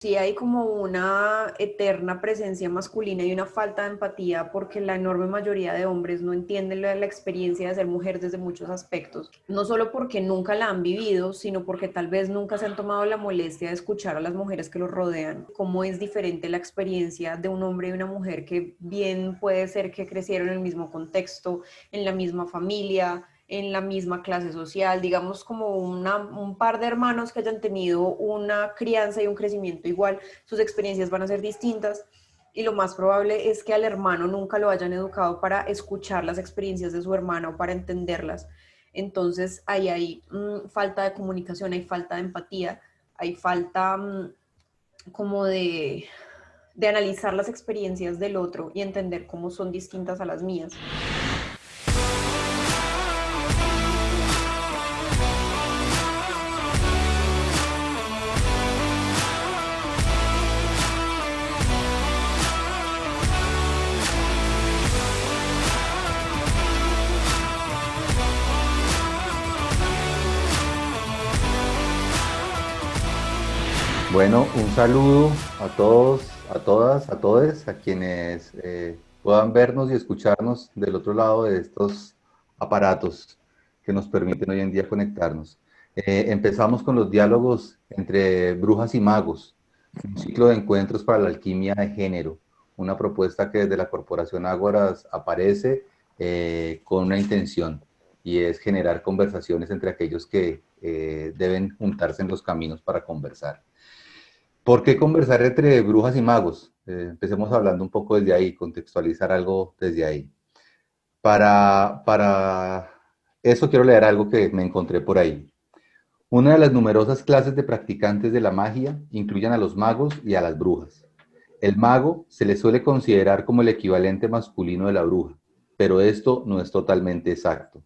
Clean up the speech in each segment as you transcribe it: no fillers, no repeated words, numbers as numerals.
Sí hay como una eterna presencia masculina y una falta de empatía porque la enorme mayoría de hombres no entienden la experiencia de ser mujer desde muchos aspectos. No solo porque nunca la han vivido, sino porque tal vez nunca se han tomado la molestia de escuchar a las mujeres que los rodean. Cómo es diferente la experiencia de un hombre y una mujer que bien puede ser que crecieron en el mismo contexto, en la misma familia, en la misma clase social, digamos como un par de hermanos que hayan tenido una crianza y un crecimiento igual, sus experiencias van a ser distintas y lo más probable es que al hermano nunca lo hayan educado para escuchar las experiencias de su hermana o para entenderlas. Entonces ahí hay falta de comunicación, hay falta de empatía, hay falta como de analizar las experiencias del otro y entender cómo son distintas a las mías. Bueno, un saludo a todos, a todas, a todes, a quienes puedan vernos y escucharnos del otro lado de estos aparatos que nos permiten hoy en día conectarnos. Empezamos con los diálogos entre brujas y magos, un ciclo de encuentros para la alquimia de género, una propuesta que desde la Corporación Ágoras aparece con una intención y es generar conversaciones entre aquellos que deben juntarse en los caminos para conversar. ¿Por qué conversar entre brujas y magos? Empecemos hablando un poco desde ahí, contextualizar algo desde ahí. Para eso quiero leer algo que me encontré por ahí. Una de las numerosas clases de practicantes de la magia incluyen a los magos y a las brujas. El mago se le suele considerar como el equivalente masculino de la bruja, pero esto no es totalmente exacto.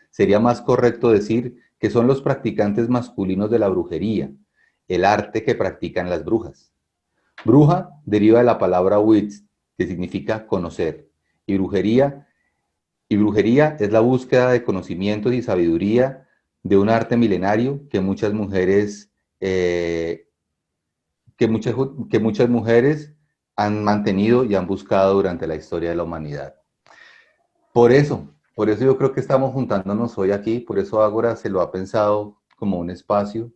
Sería más correcto decir que son los practicantes masculinos de la brujería, el arte que practican las brujas. Bruja deriva de la palabra witz, que significa conocer, y brujería es la búsqueda de conocimientos y sabiduría de un arte milenario que muchas mujeres, eh, que muchas mujeres han mantenido y han buscado durante la historia de la humanidad. Por eso yo creo que estamos juntándonos hoy aquí, por eso Ágora se lo ha pensado como un espacio,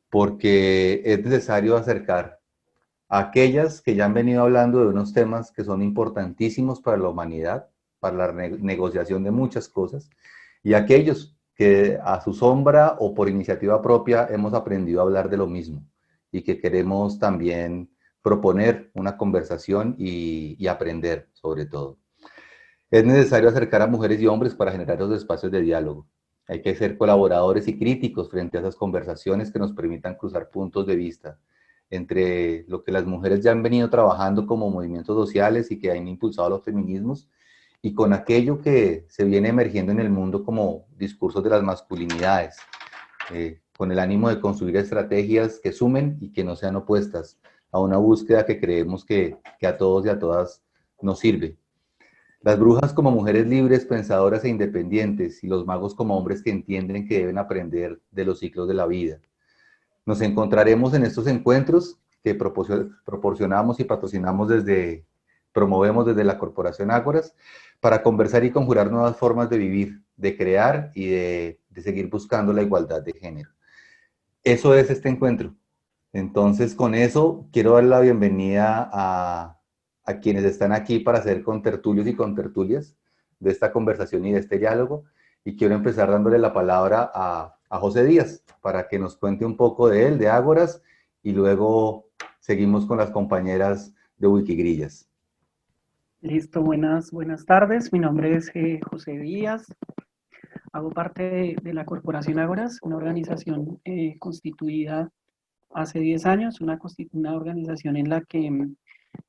porque es necesario acercar a aquellas que ya han venido hablando de unos temas que son importantísimos para la humanidad, para la negociación de muchas cosas, y aquellos que a su sombra o por iniciativa propia hemos aprendido a hablar de lo mismo y que queremos también proponer una conversación y aprender sobre todo. Es necesario acercar a mujeres y hombres para generar los espacios de diálogo. Hay que ser colaboradores y críticos frente a esas conversaciones que nos permitan cruzar puntos de vista entre lo que las mujeres ya han venido trabajando como movimientos sociales y que han impulsado los feminismos y con aquello que se viene emergiendo en el mundo como discursos de las masculinidades, con el ánimo de construir estrategias que sumen y que no sean opuestas a una búsqueda que creemos que a todos y a todas nos sirve. Las brujas como mujeres libres, pensadoras e independientes, y los magos como hombres que entienden que deben aprender de los ciclos de la vida. Nos encontraremos en estos encuentros que proporcionamos y promovemos desde la Corporación Ágoras para conversar y conjurar nuevas formas de vivir, de crear y de seguir buscando la igualdad de género. Eso es este encuentro. Entonces, con eso, quiero dar la bienvenida a quienes están aquí para ser contertulios y contertulias de esta conversación y de este diálogo. Y quiero empezar dándole la palabra a José Díaz para que nos cuente un poco de él, de Ágoras, y luego seguimos con las compañeras de Wikigrillas. Listo, buenas tardes. Mi nombre es José Díaz. Hago parte de la Corporación Ágoras, una organización constituida hace 10 años, una organización en la que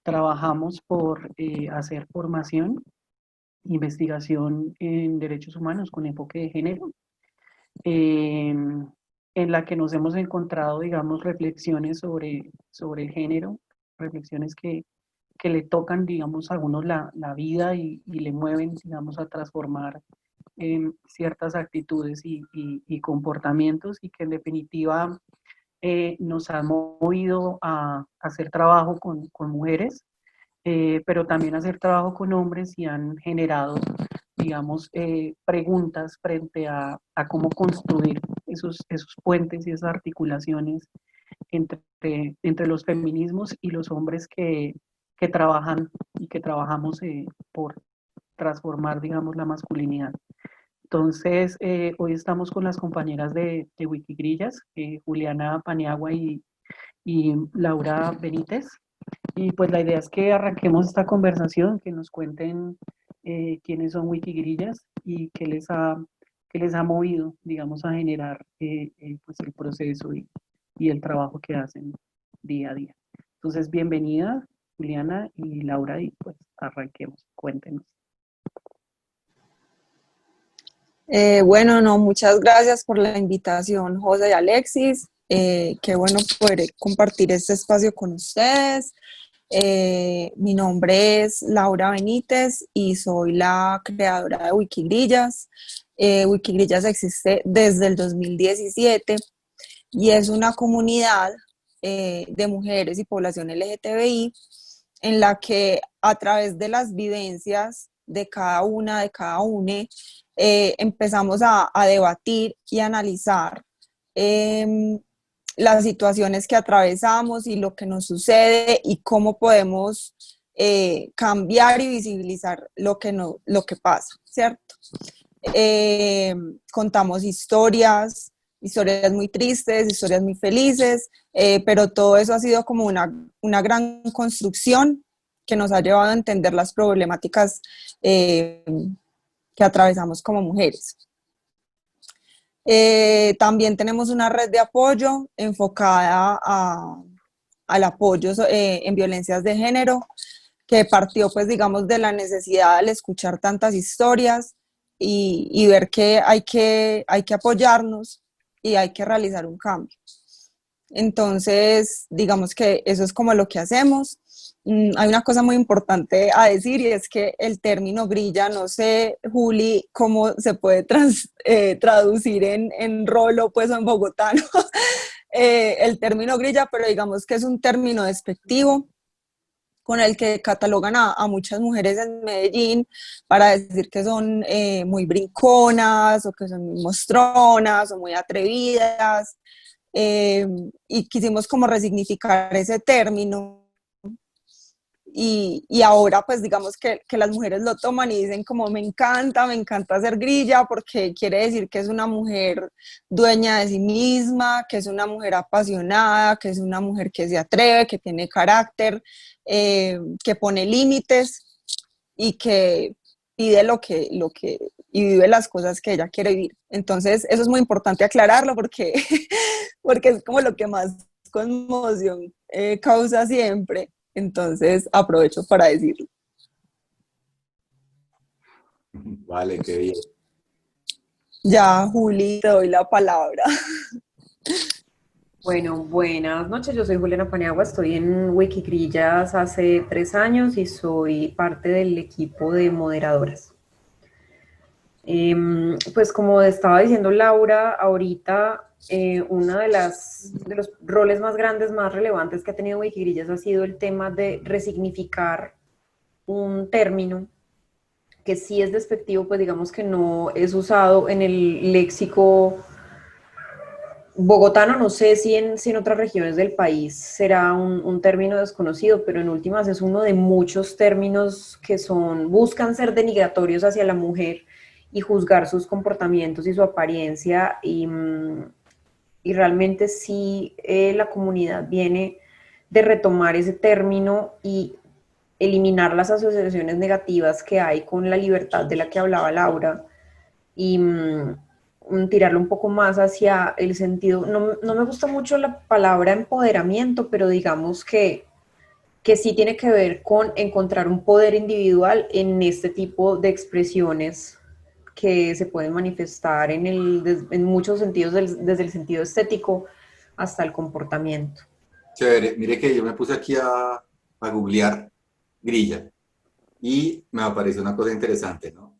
trabajamos por hacer formación, investigación en derechos humanos con enfoque de género, eh, en la que nos hemos encontrado, digamos, reflexiones sobre el género, reflexiones que le tocan, digamos, a uno la vida y le mueven, digamos, a transformar ciertas actitudes y comportamientos y que en definitiva nos han movido a hacer trabajo con mujeres, pero también a hacer trabajo con hombres y han generado, digamos, preguntas frente a cómo construir esos puentes y esas articulaciones entre los feminismos y los hombres que trabajan y que trabajamos por transformar, digamos, la masculinidad. Entonces, hoy estamos con las compañeras de Wikigrillas, Juliana Paniagua y Laura Benítez. Y pues la idea es que arranquemos esta conversación, que nos cuenten quiénes son Wikigrillas y qué les ha movido, digamos, a generar pues el proceso y el trabajo que hacen día a día. Entonces, bienvenida, Juliana y Laura, y pues arranquemos, cuéntenos. Bueno, no, muchas gracias por la invitación, José y Alexis. Qué bueno poder compartir este espacio con ustedes. Mi nombre es Laura Benítez y soy la creadora de Wikigrillas. Wikigrillas existe desde el 2017 y es una comunidad de mujeres y población LGTBI en la que a través de las vivencias de cada una, de cada une, empezamos a debatir y analizar las situaciones que atravesamos y lo que nos sucede y cómo podemos cambiar y visibilizar lo que pasa, ¿cierto? Contamos historias muy tristes, historias muy felices, pero todo eso ha sido como una gran construcción que nos ha llevado a entender las problemáticas que atravesamos como mujeres. También tenemos una red de apoyo enfocada al apoyo en violencias de género, que partió, pues, digamos, de la necesidad al escuchar tantas historias y ver que hay que apoyarnos y hay que realizar un cambio. Entonces, digamos que eso es como lo que hacemos. Hay una cosa muy importante a decir y es que el término grilla, no sé, Juli, cómo se puede traducir en rolo, pues, o en bogotano, el término grilla, pero digamos que es un término despectivo con el que catalogan a muchas mujeres en Medellín para decir que son muy brinconas o que son muy mostronas o muy atrevidas, y quisimos como resignificar ese término. Y ahora pues digamos que las mujeres lo toman y dicen como me encanta ser grilla porque quiere decir que es una mujer dueña de sí misma, que es una mujer apasionada, que es una mujer que se atreve, que tiene carácter, que pone límites y que pide y vive las cosas que ella quiere vivir. Entonces eso es muy importante aclararlo porque, porque es como lo que más conmoción causa siempre. Entonces aprovecho para decirlo. Vale, qué bien. Ya, Juli, te doy la palabra. Bueno, buenas noches, yo soy Juliana Paniagua, estoy en Wikigrillas hace 3 años y soy parte del equipo de moderadoras. Pues como estaba diciendo Laura, ahorita uno de los roles más grandes, más relevantes que ha tenido Wikigrillas ha sido el tema de resignificar un término que sí es despectivo, pues digamos que no es usado en el léxico bogotano, no sé si en otras regiones del país será un término desconocido, pero en últimas es uno de muchos términos que buscan ser denigratorios hacia la mujer y juzgar sus comportamientos y su apariencia, y realmente sí la comunidad viene de retomar ese término y eliminar las asociaciones negativas que hay con la libertad de la que hablaba Laura y tirarlo un poco más hacia el sentido, no me gusta mucho la palabra empoderamiento, pero digamos que sí tiene que ver con encontrar un poder individual en este tipo de expresiones que se pueden manifestar en muchos sentidos, desde el sentido estético hasta el comportamiento. Chévere, mire que yo me puse aquí a googlear grilla y me apareció una cosa interesante, ¿no?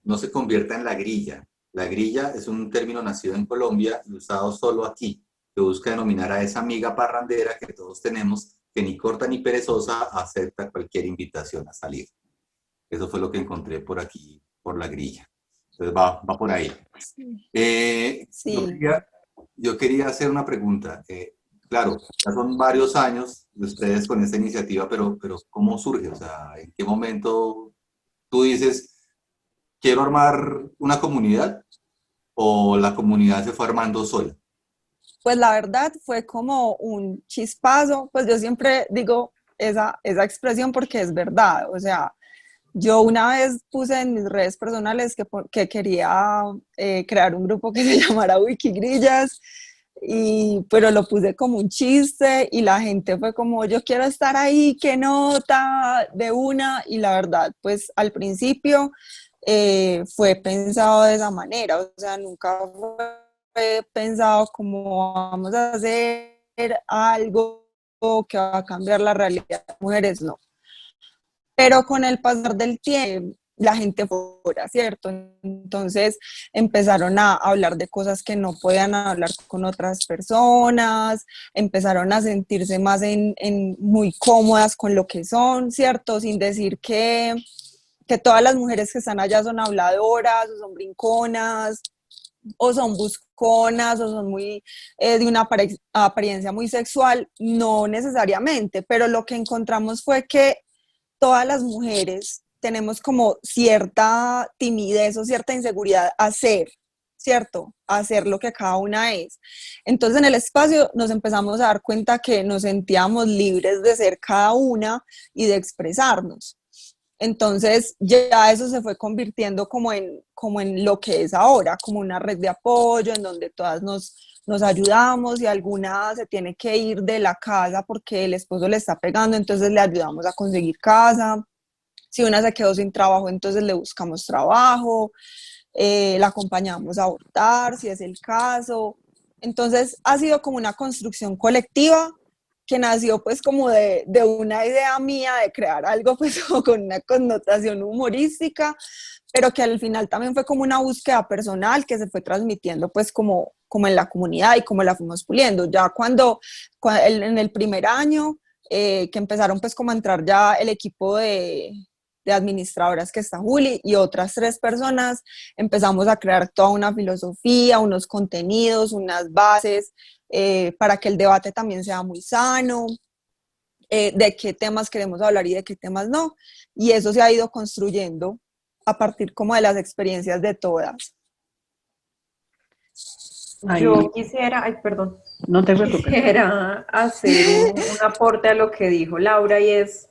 No se convierta en la grilla. La grilla es un término nacido en Colombia y usado solo aquí. que busca denominar a esa amiga parrandera que todos tenemos, que ni corta ni perezosa acepta cualquier invitación a salir. Eso fue lo que encontré por aquí, por la grilla. Entonces va por ahí. Sí. Yo quería hacer una pregunta. Claro, ya son varios años de ustedes con esta iniciativa, pero ¿cómo surge? O sea, ¿en qué momento tú dices, quiero armar una comunidad o la comunidad se fue armando sola? Pues la verdad fue como un chispazo, pues yo siempre digo esa expresión porque es verdad, o sea, yo una vez puse en mis redes personales que quería crear un grupo que se llamara Wikigrillas, pero lo puse como un chiste y la gente fue como, yo quiero estar ahí, qué nota, de una, y la verdad, pues al principio fue pensado de esa manera, o sea, nunca fue pensado como vamos a hacer algo que va a cambiar la realidad de las mujeres, no. Pero con el pasar del tiempo, la gente fuera, ¿cierto? Entonces empezaron a hablar de cosas que no podían hablar con otras personas, empezaron a sentirse más muy cómodas con lo que son, ¿cierto? Sin decir que todas las mujeres que están allá son habladoras o son brinconas o son busconas o son muy de una apariencia muy sexual, no necesariamente, pero lo que encontramos fue que todas las mujeres tenemos como cierta timidez o cierta inseguridad a hacer, ¿cierto? A hacer lo que cada una es. Entonces en el espacio nos empezamos a dar cuenta que nos sentíamos libres de ser cada una y de expresarnos. Entonces ya eso se fue convirtiendo como en lo que es ahora, como una red de apoyo en donde todas nos ayudamos y alguna se tiene que ir de la casa porque el esposo le está pegando, entonces le ayudamos a conseguir casa. Si una se quedó sin trabajo, entonces le buscamos trabajo, la acompañamos a abortar, si es el caso. Entonces ha sido como una construcción colectiva que nació pues como de una idea mía de crear algo pues con una connotación humorística, pero que al final también fue como una búsqueda personal que se fue transmitiendo pues como en la comunidad y como la fuimos puliendo. Ya en el primer año que empezaron pues como a entrar ya el equipo de administradoras que está Juli y otras 3 personas, empezamos a crear toda una filosofía, unos contenidos, unas bases para que el debate también sea muy sano, de qué temas queremos hablar y de qué temas no. Y eso se ha ido construyendo a partir como de las experiencias de todas. Ahí, Yo quisiera, ay, perdón, no te preocupes. quisiera hacer un aporte a lo que dijo Laura y es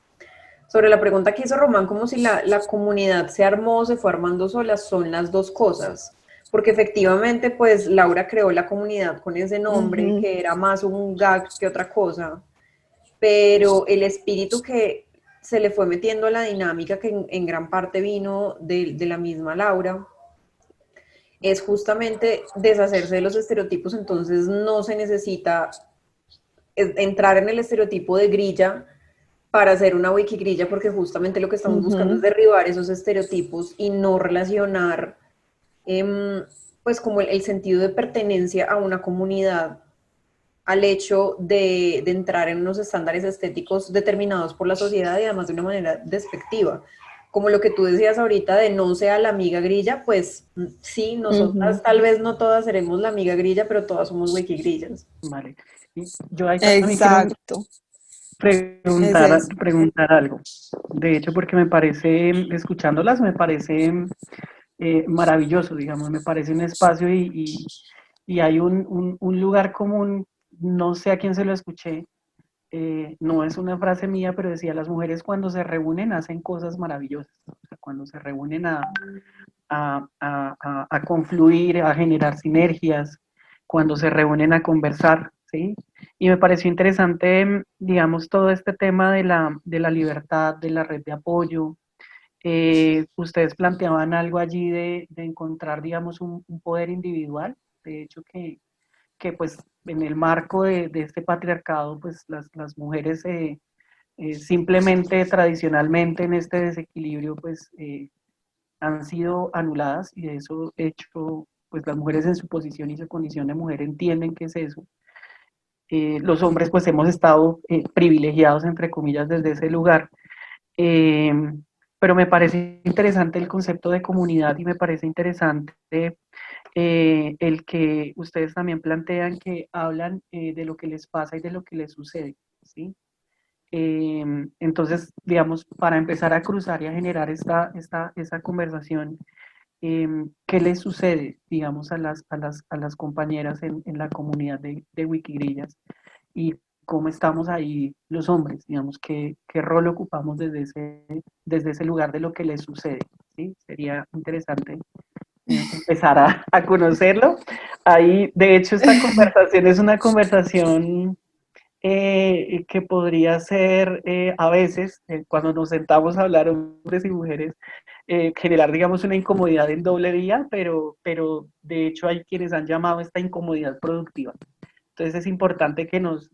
sobre la pregunta que hizo Román, como si la comunidad se armó o se fue armando sola, son las dos cosas. Porque efectivamente, pues Laura creó la comunidad con ese nombre, Ujú. que era más un gag que otra cosa, pero el espíritu que se le fue metiendo a la dinámica, que en gran parte vino de la misma Laura, es justamente deshacerse de los estereotipos, entonces no se necesita entrar en el estereotipo de grilla para hacer una wikigrilla, porque justamente lo que estamos buscando es Ujú. derribar esos estereotipos y no relacionar pues como el sentido de pertenencia a una comunidad al hecho de entrar en unos estándares estéticos determinados por la sociedad y además de una manera despectiva. Como lo que tú decías ahorita de no sea la amiga grilla, pues sí, nosotras Ujú. tal vez no todas seremos la amiga grilla, pero todas somos wikigrillas. Vale. Y yo ahí también quiero Exacto, es eso. preguntar algo. De hecho, porque me parece, escuchándolas, me parece maravilloso, digamos, me parece un espacio y hay un lugar común, no sé a quién se lo escuché, no es una frase mía, pero decía, las mujeres cuando se reúnen hacen cosas maravillosas, o sea, cuando se reúnen a confluir, a generar sinergias, cuando se reúnen a conversar, ¿sí? Y me pareció interesante, digamos, todo este tema de la libertad, de la red de apoyo. Ustedes planteaban algo allí de encontrar, digamos, un poder individual, de hecho que pues en el marco de este patriarcado, pues las mujeres simplemente tradicionalmente en este desequilibrio, pues han sido anuladas y de eso hecho, pues las mujeres en su posición y su condición de mujer entienden qué es eso. los hombres pues hemos estado privilegiados, entre comillas, desde ese lugar. Eh, pero me parece interesante el concepto de comunidad y me parece interesante el que ustedes también plantean que hablan de lo que les pasa y de lo que les sucede, ¿sí? Entonces, digamos, para empezar a cruzar y a generar esa conversación, ¿qué les sucede, digamos, a las compañeras en la comunidad de Wikigrillas? Y cómo estamos ahí los hombres, digamos, qué rol ocupamos desde ese lugar de lo que les sucede, ¿sí? Sería interesante empezar a conocerlo. Ahí, de hecho, esta conversación es una conversación que podría ser a veces, cuando nos sentamos a hablar hombres y mujeres, generar, digamos, una incomodidad en doble vía, pero de hecho hay quienes han llamado esta incomodidad productiva. Entonces es importante que nos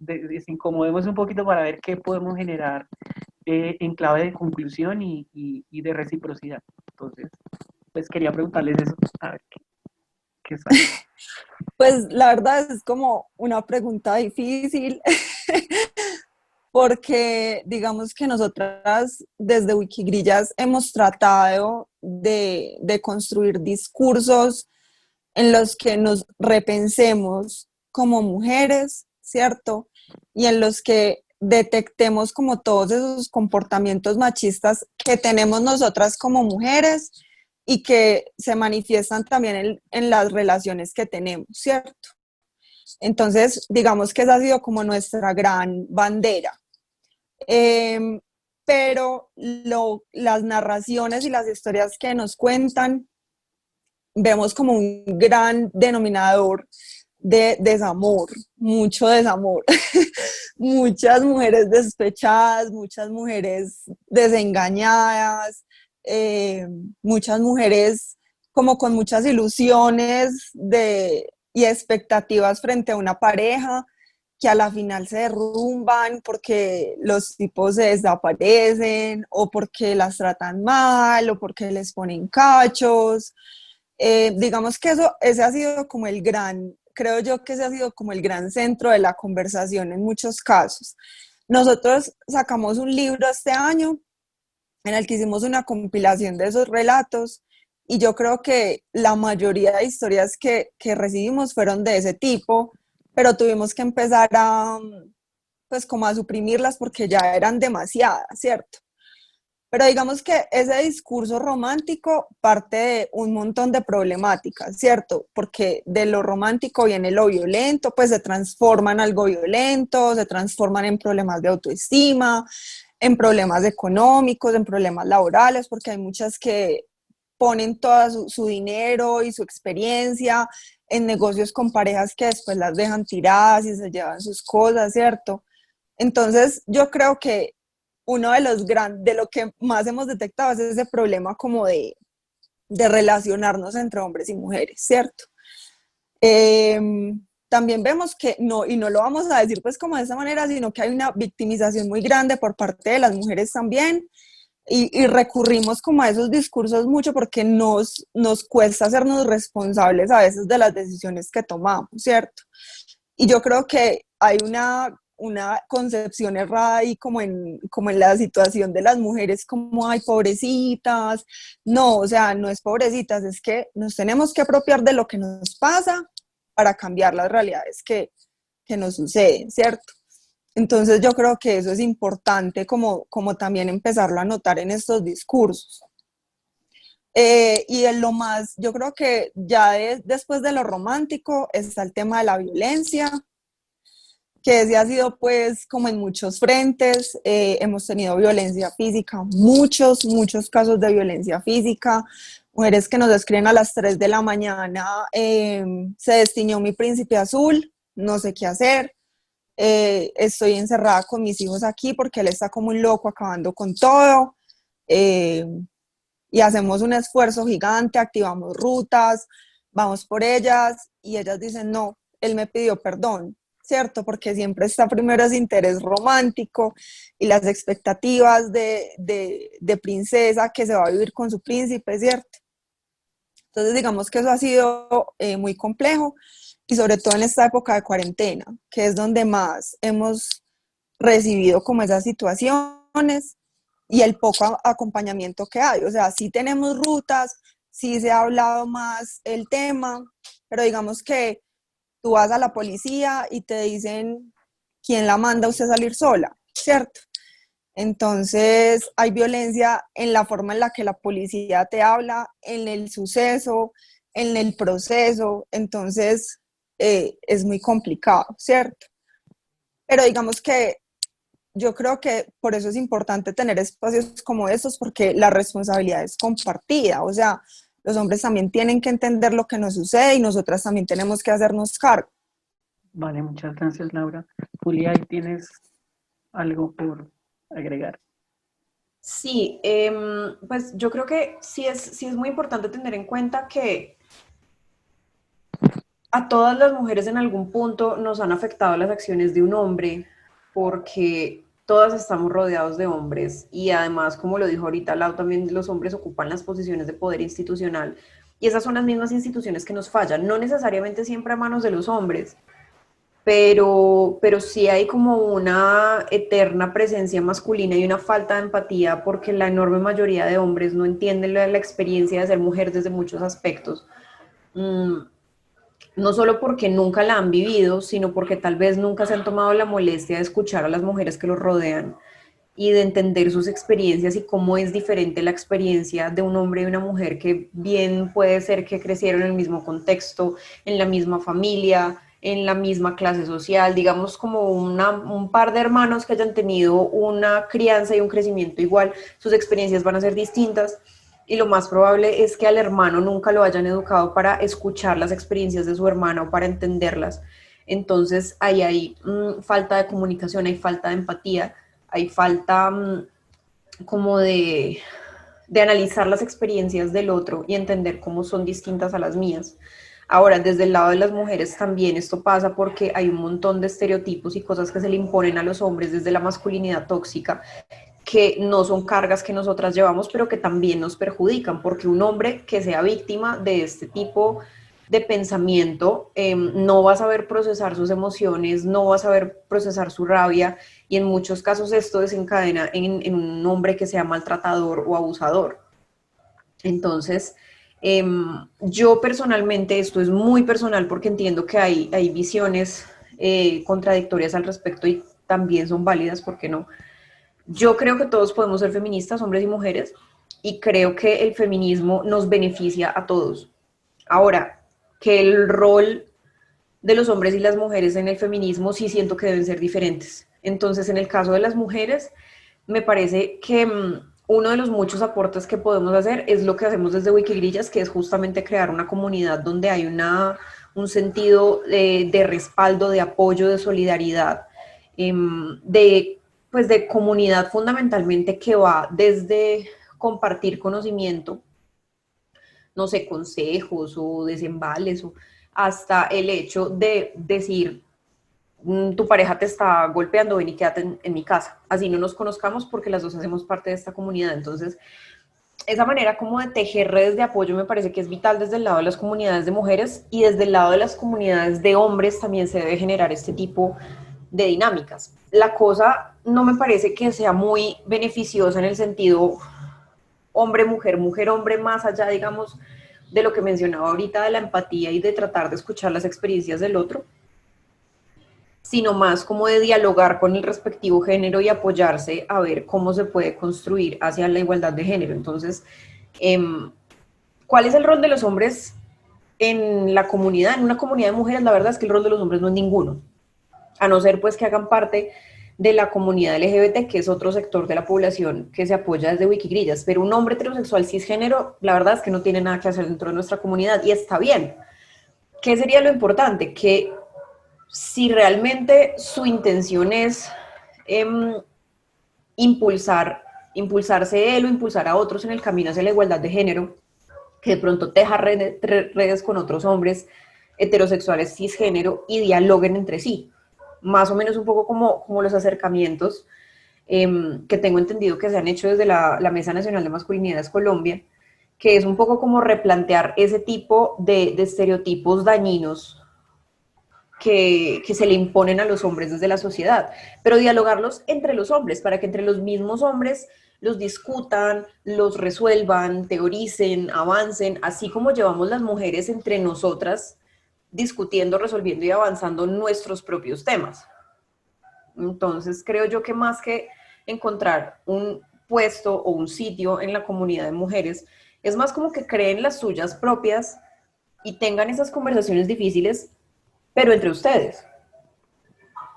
desincomodemos un poquito para ver qué podemos generar en clave de conclusión y de reciprocidad. Entonces, pues quería preguntarles eso, a ver qué sale. Pues la verdad es como una pregunta difícil porque digamos que nosotras desde Wikigrillas hemos tratado de construir discursos en los que nos repensemos como mujeres, ¿cierto? Y en los que detectemos como todos esos comportamientos machistas que tenemos nosotras como mujeres y que se manifiestan también en las relaciones que tenemos, ¿cierto? Entonces, digamos que esa ha sido como nuestra gran bandera. Eh, pero las narraciones y las historias que nos cuentan, vemos como un gran denominador de desamor, mucho desamor. Muchas mujeres despechadas, muchas mujeres desengañadas, muchas mujeres como con muchas ilusiones y expectativas frente a una pareja que a la final se derrumban porque los tipos se desaparecen o porque las tratan mal o porque les ponen cachos. Digamos que ese ha sido como el gran, creo yo que ese ha sido como el gran centro de la conversación en muchos casos. Nosotros sacamos un libro este año en el que hicimos una compilación de esos relatos y yo creo que la mayoría de historias que recibimos fueron de ese tipo, pero tuvimos que empezar a, pues como a suprimirlas porque ya eran demasiadas, ¿cierto? Pero digamos que ese discurso romántico parte de un montón de problemáticas, ¿cierto? Porque de lo romántico viene lo violento, pues se transforma en algo violento, se transforman en problemas de autoestima, en problemas económicos, en problemas laborales, porque hay muchas que ponen todo su dinero y su experiencia en negocios con parejas que después las dejan tiradas y se llevan sus cosas, ¿cierto? Entonces yo creo que uno de los de lo que más hemos detectado es ese problema como de relacionarnos entre hombres y mujeres, ¿cierto? Eh, También vemos que no, y no lo vamos a decir pues como de esa manera, sino que hay una victimización muy grande por parte de las mujeres también, y recurrimos como a esos discursos mucho porque nos cuesta hacernos responsables a veces de las decisiones que tomamos, ¿cierto? Y yo creo que hay una concepción errada ahí como en la situación de las mujeres, como, ay, pobrecitas. No, o sea, no es pobrecitas, es que nos tenemos que apropiar de lo que nos pasa para cambiar las realidades que nos suceden, ¿cierto? Entonces yo creo que eso es importante como también empezarlo a notar en estos discursos. Y en lo más, yo creo que ya después de lo romántico está el tema de la violencia, que ese ha sido pues como en muchos frentes. Hemos tenido violencia física, muchos casos de violencia física, mujeres que nos escriben a las 3 de la mañana, se destiñó mi príncipe azul, no sé qué hacer, estoy encerrada con mis hijos aquí porque él está como un loco acabando con todo, eh, y hacemos un esfuerzo gigante, activamos rutas, vamos por ellas y ellas dicen, no, él me pidió perdón, ¿cierto? Porque siempre está primero ese interés romántico y las expectativas de princesa que se va a vivir con su príncipe, ¿cierto? Entonces digamos que eso ha sido muy complejo. y sobre todo en esta época de cuarentena, que es donde más hemos recibido como esas situaciones y el poco acompañamiento que hay. O sea, sí tenemos rutas, sí se ha hablado más el tema, pero digamos que tú vas a la policía y te dicen quién la manda a usted salir sola, ¿cierto? Entonces hay violencia en la forma en la que la policía te habla, en el suceso, en el proceso, entonces es muy complicado, ¿cierto? Pero digamos que yo creo que por eso es importante tener espacios como estos, porque la responsabilidad es compartida, o sea, los hombres también tienen que entender lo que nos sucede y nosotras también tenemos que hacernos cargo. Vale, muchas gracias, Laura. Julia, ¿ahí tienes algo por agregar? Sí, pues yo creo que sí es muy importante tener en cuenta que a todas las mujeres en algún punto nos han afectado las acciones de un hombre, porque todas estamos rodeados de hombres y además, como lo dijo ahorita Lau, también los hombres ocupan las posiciones de poder institucional y esas son las mismas instituciones que nos fallan, no necesariamente siempre a manos de los hombres, pero sí hay como una eterna presencia masculina y una falta de empatía porque la enorme mayoría de hombres no entienden la experiencia de ser mujer desde muchos aspectos. No solo porque nunca la han vivido, sino porque tal vez nunca se han tomado la molestia de escuchar a las mujeres que los rodean y de entender sus experiencias y cómo es diferente la experiencia de un hombre y una mujer que bien puede ser que crecieron en el mismo contexto, en la misma familia, en la misma clase social, digamos como un par de hermanos que hayan tenido una crianza y un crecimiento igual, sus experiencias van a ser distintas y lo más probable es que al hermano nunca lo hayan educado para escuchar las experiencias de su hermana o para entenderlas. Entonces ahí hay falta de comunicación, hay falta de empatía, hay falta como de analizar las experiencias del otro y entender cómo son distintas a las mías. Ahora, desde el lado de las mujeres también esto pasa porque hay un montón de estereotipos y cosas que se le imponen a los hombres desde la masculinidad tóxica que no son cargas que nosotras llevamos, pero que también nos perjudican, porque un hombre que sea víctima de este tipo de pensamiento no va a saber procesar sus emociones, no va a saber procesar su rabia y en muchos casos esto desencadena en un hombre que sea maltratador o abusador. Entonces, yo personalmente, esto es muy personal porque entiendo que hay visiones contradictorias al respecto y también son válidas, ¿por qué no? Yo creo que todos podemos ser feministas, hombres y mujeres, y creo que el feminismo nos beneficia a todos. Ahora, que el rol de los hombres y las mujeres en el feminismo sí siento que deben ser diferentes. Entonces, en el caso de las mujeres, me parece que uno de los muchos aportes que podemos hacer es lo que hacemos desde Wikigrillas, que es justamente crear una comunidad donde hay un sentido de respaldo, de apoyo, de solidaridad, de pues de comunidad fundamentalmente que va desde compartir conocimiento, no sé, consejos o desembales, o hasta el hecho de decir, tu pareja te está golpeando, ven y quédate en mi casa. Así no nos conozcamos porque las dos hacemos parte de esta comunidad. Entonces, esa manera como de tejer redes de apoyo me parece que es vital desde el lado de las comunidades de mujeres y desde el lado de las comunidades de hombres también se debe generar este tipo de dinámicas. La cosa no me parece que sea muy beneficiosa en el sentido hombre-mujer, mujer-hombre, más allá, digamos, de lo que mencionaba ahorita de la empatía y de tratar de escuchar las experiencias del otro, sino más como de dialogar con el respectivo género y apoyarse a ver cómo se puede construir hacia la igualdad de género. Entonces, ¿cuál es el rol de los hombres en la comunidad? En una comunidad de mujeres, la verdad es que el rol de los hombres no es ninguno, a no ser pues que hagan parte de la comunidad LGBT, que es otro sector de la población que se apoya desde Wikigrillas, pero un hombre heterosexual cisgénero, la verdad es que no tiene nada que hacer dentro de nuestra comunidad y está bien. ¿Qué sería lo importante? Que si realmente su intención es impulsarse él o impulsar a otros en el camino hacia la igualdad de género, que de pronto teja redes con otros hombres heterosexuales cisgénero y dialoguen entre sí. Más o menos un poco como los acercamientos que tengo entendido que se han hecho desde la Mesa Nacional de Masculinidades Colombia, que es un poco como replantear ese tipo de estereotipos dañinos que se le imponen a los hombres desde la sociedad, pero dialogarlos entre los hombres, para que entre los mismos hombres los discutan, los resuelvan, teoricen, avancen, así como llevamos las mujeres entre nosotras discutiendo, resolviendo y avanzando nuestros propios temas. Entonces creo yo que más que encontrar un puesto o un sitio en la comunidad de mujeres, es más como que creen las suyas propias y tengan esas conversaciones difíciles, pero entre ustedes,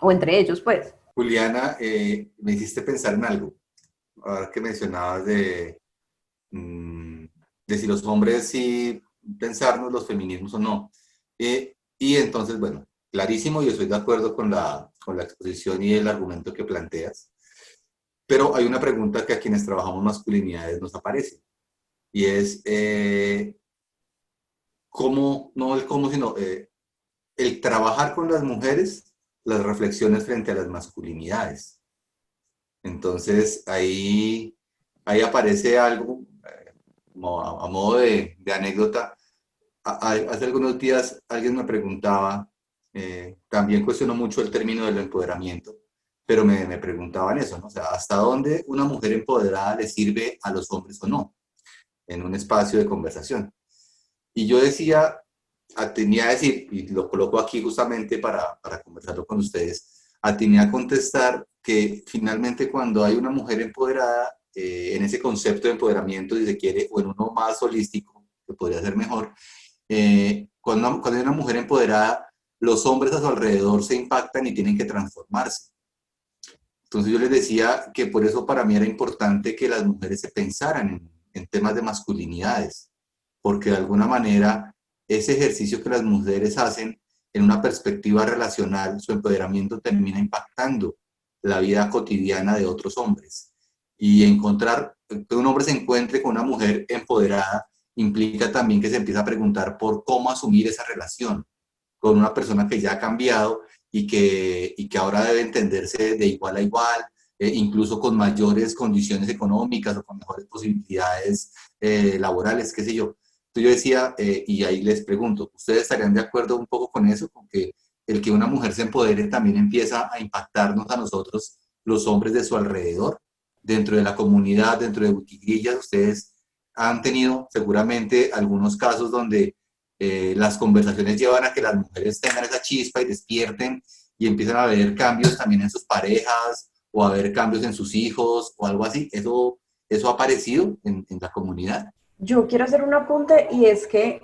o entre ellos, pues. Juliana, me hiciste pensar en algo, ahora que mencionabas de si los hombres sí pensarnos los feminismos o no. Y entonces, bueno, clarísimo, yo estoy de acuerdo con la exposición y el argumento que planteas, pero hay una pregunta que a quienes trabajamos masculinidades nos aparece, y es, ¿cómo, no el cómo, sino el trabajar con las mujeres, las reflexiones frente a las masculinidades? Entonces, ahí aparece algo, como a modo de anécdota. Hace algunos días alguien me preguntaba, también cuestionó mucho el término del empoderamiento, pero me preguntaban eso, ¿no? O sea, ¿hasta dónde una mujer empoderada le sirve a los hombres o no? En un espacio de conversación. Y yo decía, tenía a decir, y lo coloco aquí justamente para conversarlo con ustedes, tenía a contestar que finalmente cuando hay una mujer empoderada, en ese concepto de empoderamiento, si se quiere, o en uno más holístico, que podría ser mejor, cuando hay una mujer empoderada, los hombres a su alrededor se impactan y tienen que transformarse. Entonces yo les decía que por eso para mí era importante que las mujeres se pensaran en temas de masculinidades, porque de alguna manera ese ejercicio que las mujeres hacen en una perspectiva relacional, su empoderamiento termina impactando la vida cotidiana de otros hombres. Y encontrar, que un hombre se encuentre con una mujer empoderada, implica también que se empieza a preguntar por cómo asumir esa relación con una persona que ya ha cambiado y que ahora debe entenderse de igual a igual, incluso con mayores condiciones económicas o con mejores posibilidades laborales, qué sé yo. Entonces yo decía, y ahí les pregunto, ¿ustedes estarían de acuerdo un poco con eso? Con que el que una mujer se empodere también empieza a impactarnos a nosotros, los hombres de su alrededor, dentro de la comunidad, dentro de Wikigrillas. Ustedes han tenido seguramente algunos casos donde las conversaciones llevan a que las mujeres tengan esa chispa y despierten y empiezan a ver cambios también en sus parejas o a ver cambios en sus hijos o algo así. ¿Eso ha aparecido en la comunidad? Yo quiero hacer un apunte y es que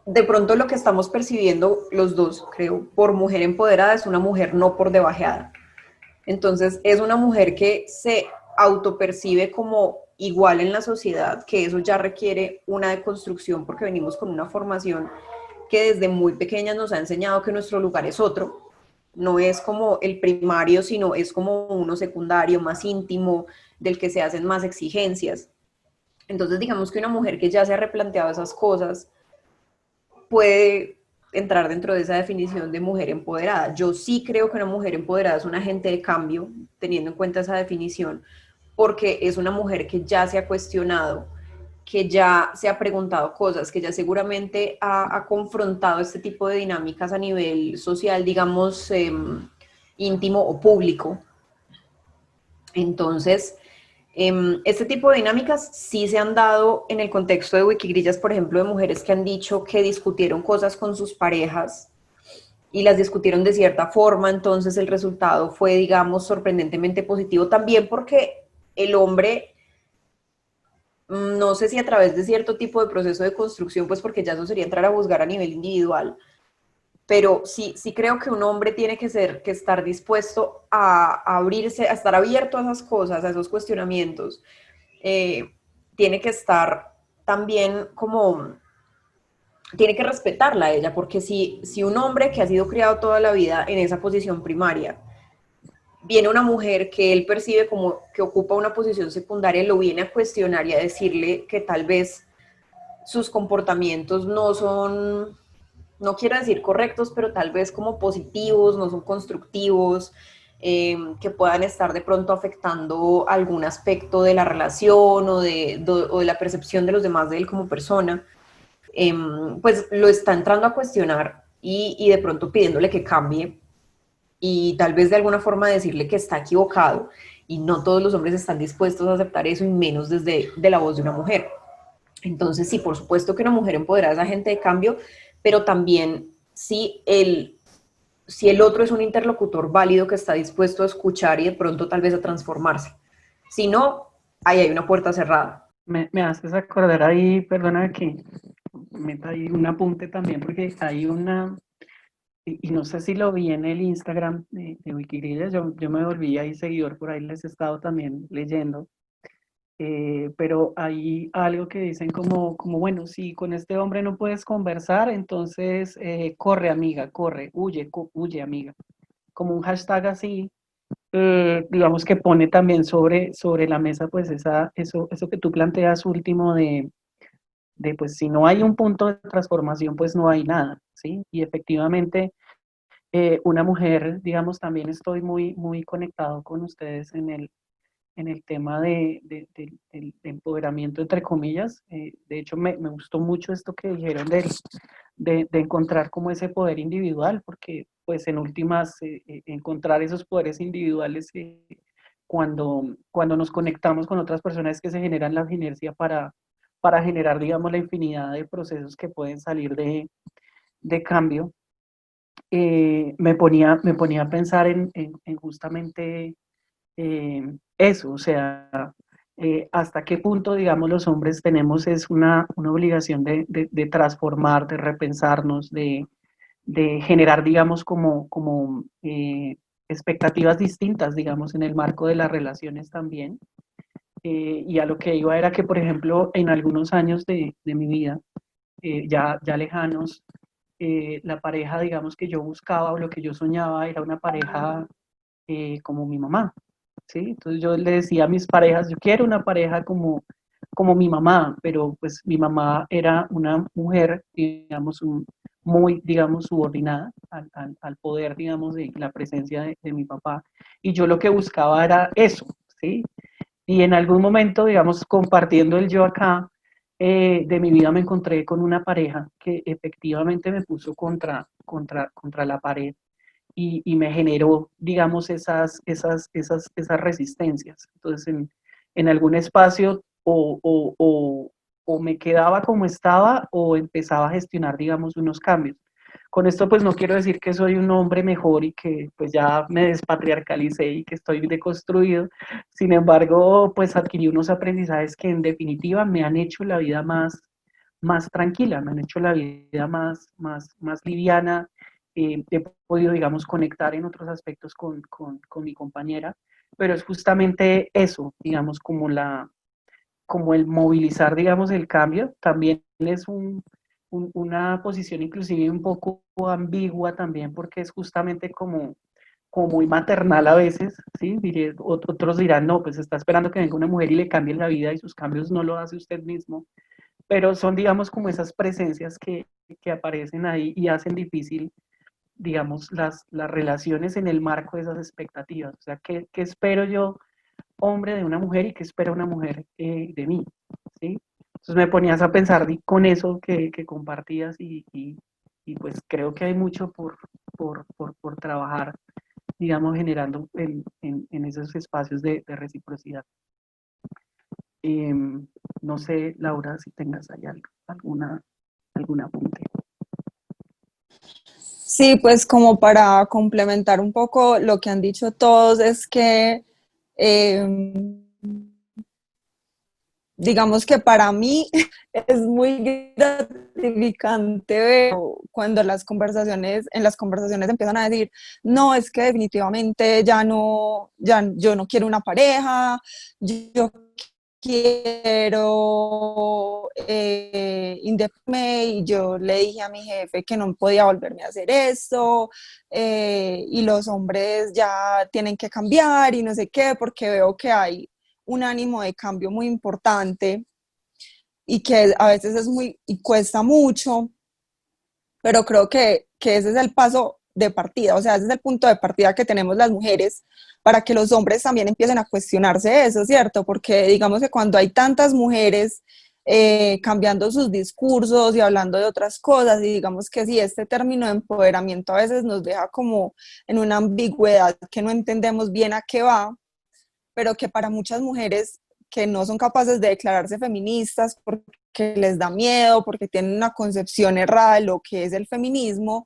de pronto lo que estamos percibiendo los dos, creo, por mujer empoderada es una mujer no por debajeada. Entonces es una mujer que se autopercibe como igual en la sociedad, que eso ya requiere una deconstrucción porque venimos con una formación que desde muy pequeñas nos ha enseñado que nuestro lugar es otro, no es como el primario, sino es como uno secundario, más íntimo, del que se hacen más exigencias. Entonces digamos que una mujer que ya se ha replanteado esas cosas puede entrar dentro de esa definición de mujer empoderada. Yo sí creo que una mujer empoderada es un agente de cambio, teniendo en cuenta esa definición, porque es una mujer que ya se ha cuestionado, que ya se ha preguntado cosas, que ya seguramente ha confrontado este tipo de dinámicas a nivel social, digamos, íntimo o público. Entonces, este tipo de dinámicas sí se han dado en el contexto de Wikigrillas, por ejemplo, de mujeres que han dicho que discutieron cosas con sus parejas y las discutieron de cierta forma, entonces el resultado fue, digamos, sorprendentemente positivo también porque el hombre, no sé si a través de cierto tipo de proceso de construcción, pues porque ya eso sería entrar a juzgar a nivel individual, pero sí, sí creo que un hombre tiene que estar dispuesto a abrirse, a estar abierto a esas cosas, a esos cuestionamientos. Tiene que estar también como, tiene que respetarla a ella, porque si un hombre que ha sido criado toda la vida en esa posición primaria, viene una mujer que él percibe como que ocupa una posición secundaria, lo viene a cuestionar y a decirle que tal vez sus comportamientos no son, no quiero decir correctos, pero tal vez como positivos, no son constructivos, que puedan estar de pronto afectando algún aspecto de la relación o de la percepción de los demás de él como persona, pues lo está entrando a cuestionar y de pronto pidiéndole que cambie y tal vez de alguna forma decirle que está equivocado, y no todos los hombres están dispuestos a aceptar eso, y menos desde de la voz de una mujer. Entonces, sí, por supuesto que una mujer empoderada es agente de cambio, pero también si el otro es un interlocutor válido que está dispuesto a escuchar y de pronto tal vez a transformarse. Si no, ahí hay una puerta cerrada. Me haces acordar ahí, perdona que meta ahí un apunte también, porque hay una, y no sé si lo vi en el Instagram de Wikileaks, yo me volví ahí seguidor, por ahí les he estado también leyendo, pero hay algo que dicen como, bueno, si con este hombre no puedes conversar, entonces corre amiga, corre, huye amiga, como un hashtag así, digamos que pone también sobre la mesa pues eso que tú planteas último de pues si no hay un punto de transformación pues no hay nada, ¿sí? Y efectivamente una mujer, digamos, también estoy muy conectado con ustedes en el tema del empoderamiento, entre comillas. De hecho, me gustó mucho esto que dijeron de encontrar como ese poder individual, porque pues en últimas, encontrar esos poderes individuales cuando nos conectamos con otras personas que se generan la sinergia para generar, digamos, la infinidad de procesos que pueden salir de cambio. Me ponía a pensar en justamente eso, o sea, hasta qué punto, digamos, los hombres tenemos es una obligación de transformar, de repensarnos, de generar, digamos, como expectativas distintas, digamos, en el marco de las relaciones también. Y a lo que iba era que, por ejemplo, en algunos años de mi vida, ya lejanos, la pareja, digamos, que yo buscaba o lo que yo soñaba era una pareja como mi mamá, ¿sí? Entonces yo le decía a mis parejas, yo quiero una pareja como mi mamá, pero pues mi mamá era una mujer, digamos, muy, digamos, subordinada al poder, digamos, de la presencia de mi papá. Y yo lo que buscaba era eso, ¿sí? Y en algún momento, digamos, compartiendo el yo acá, de mi vida me encontré con una pareja que efectivamente me puso contra la pared y me generó, digamos, esas resistencias. Entonces, en algún espacio o me quedaba como estaba o empezaba a gestionar, digamos, unos cambios. Con esto, pues no quiero decir que soy un hombre mejor y que pues ya me despatriarcalicé y que estoy deconstruido. Sin embargo, pues adquirí unos aprendizajes que en definitiva me han hecho la vida más tranquila, me han hecho la vida más liviana. He podido, digamos, conectar en otros aspectos con mi compañera, pero es justamente eso, digamos, como el movilizar, digamos, el cambio. También es una posición inclusive un poco ambigua también, porque es justamente como muy maternal a veces, ¿sí? Otros dirán, no, pues está esperando que venga una mujer y le cambie la vida y sus cambios no lo hace usted mismo, pero son, digamos, como esas presencias que aparecen ahí y hacen difícil, digamos, las relaciones en el marco de esas expectativas. O sea, ¿qué espero yo, hombre, de una mujer y qué espera una mujer de mí? ¿Sí? Entonces me ponías a pensar con eso que compartías y pues creo que hay mucho por trabajar, digamos, generando en esos espacios de reciprocidad. No sé, Laura, si tengas ahí algún apunte. Sí, pues como para complementar un poco lo que han dicho todos, es que digamos que para mí es muy gratificante ver cuando en las conversaciones empiezan a decir, no, es que definitivamente yo no quiero una pareja, yo quiero independerme, y yo le dije a mi jefe que no podía volverme a hacer eso, y los hombres ya tienen que cambiar y no sé qué, porque veo que hay un ánimo de cambio muy importante y que a veces y cuesta mucho, pero creo que ese es el paso de partida, o sea, ese es el punto de partida que tenemos las mujeres para que los hombres también empiecen a cuestionarse eso, ¿cierto? Porque digamos que cuando hay tantas mujeres cambiando sus discursos y hablando de otras cosas. Y digamos que sí, este término de empoderamiento a veces nos deja como en una ambigüedad que no entendemos bien a qué va, pero que para muchas mujeres que no son capaces de declararse feministas porque les da miedo, porque tienen una concepción errada de lo que es el feminismo,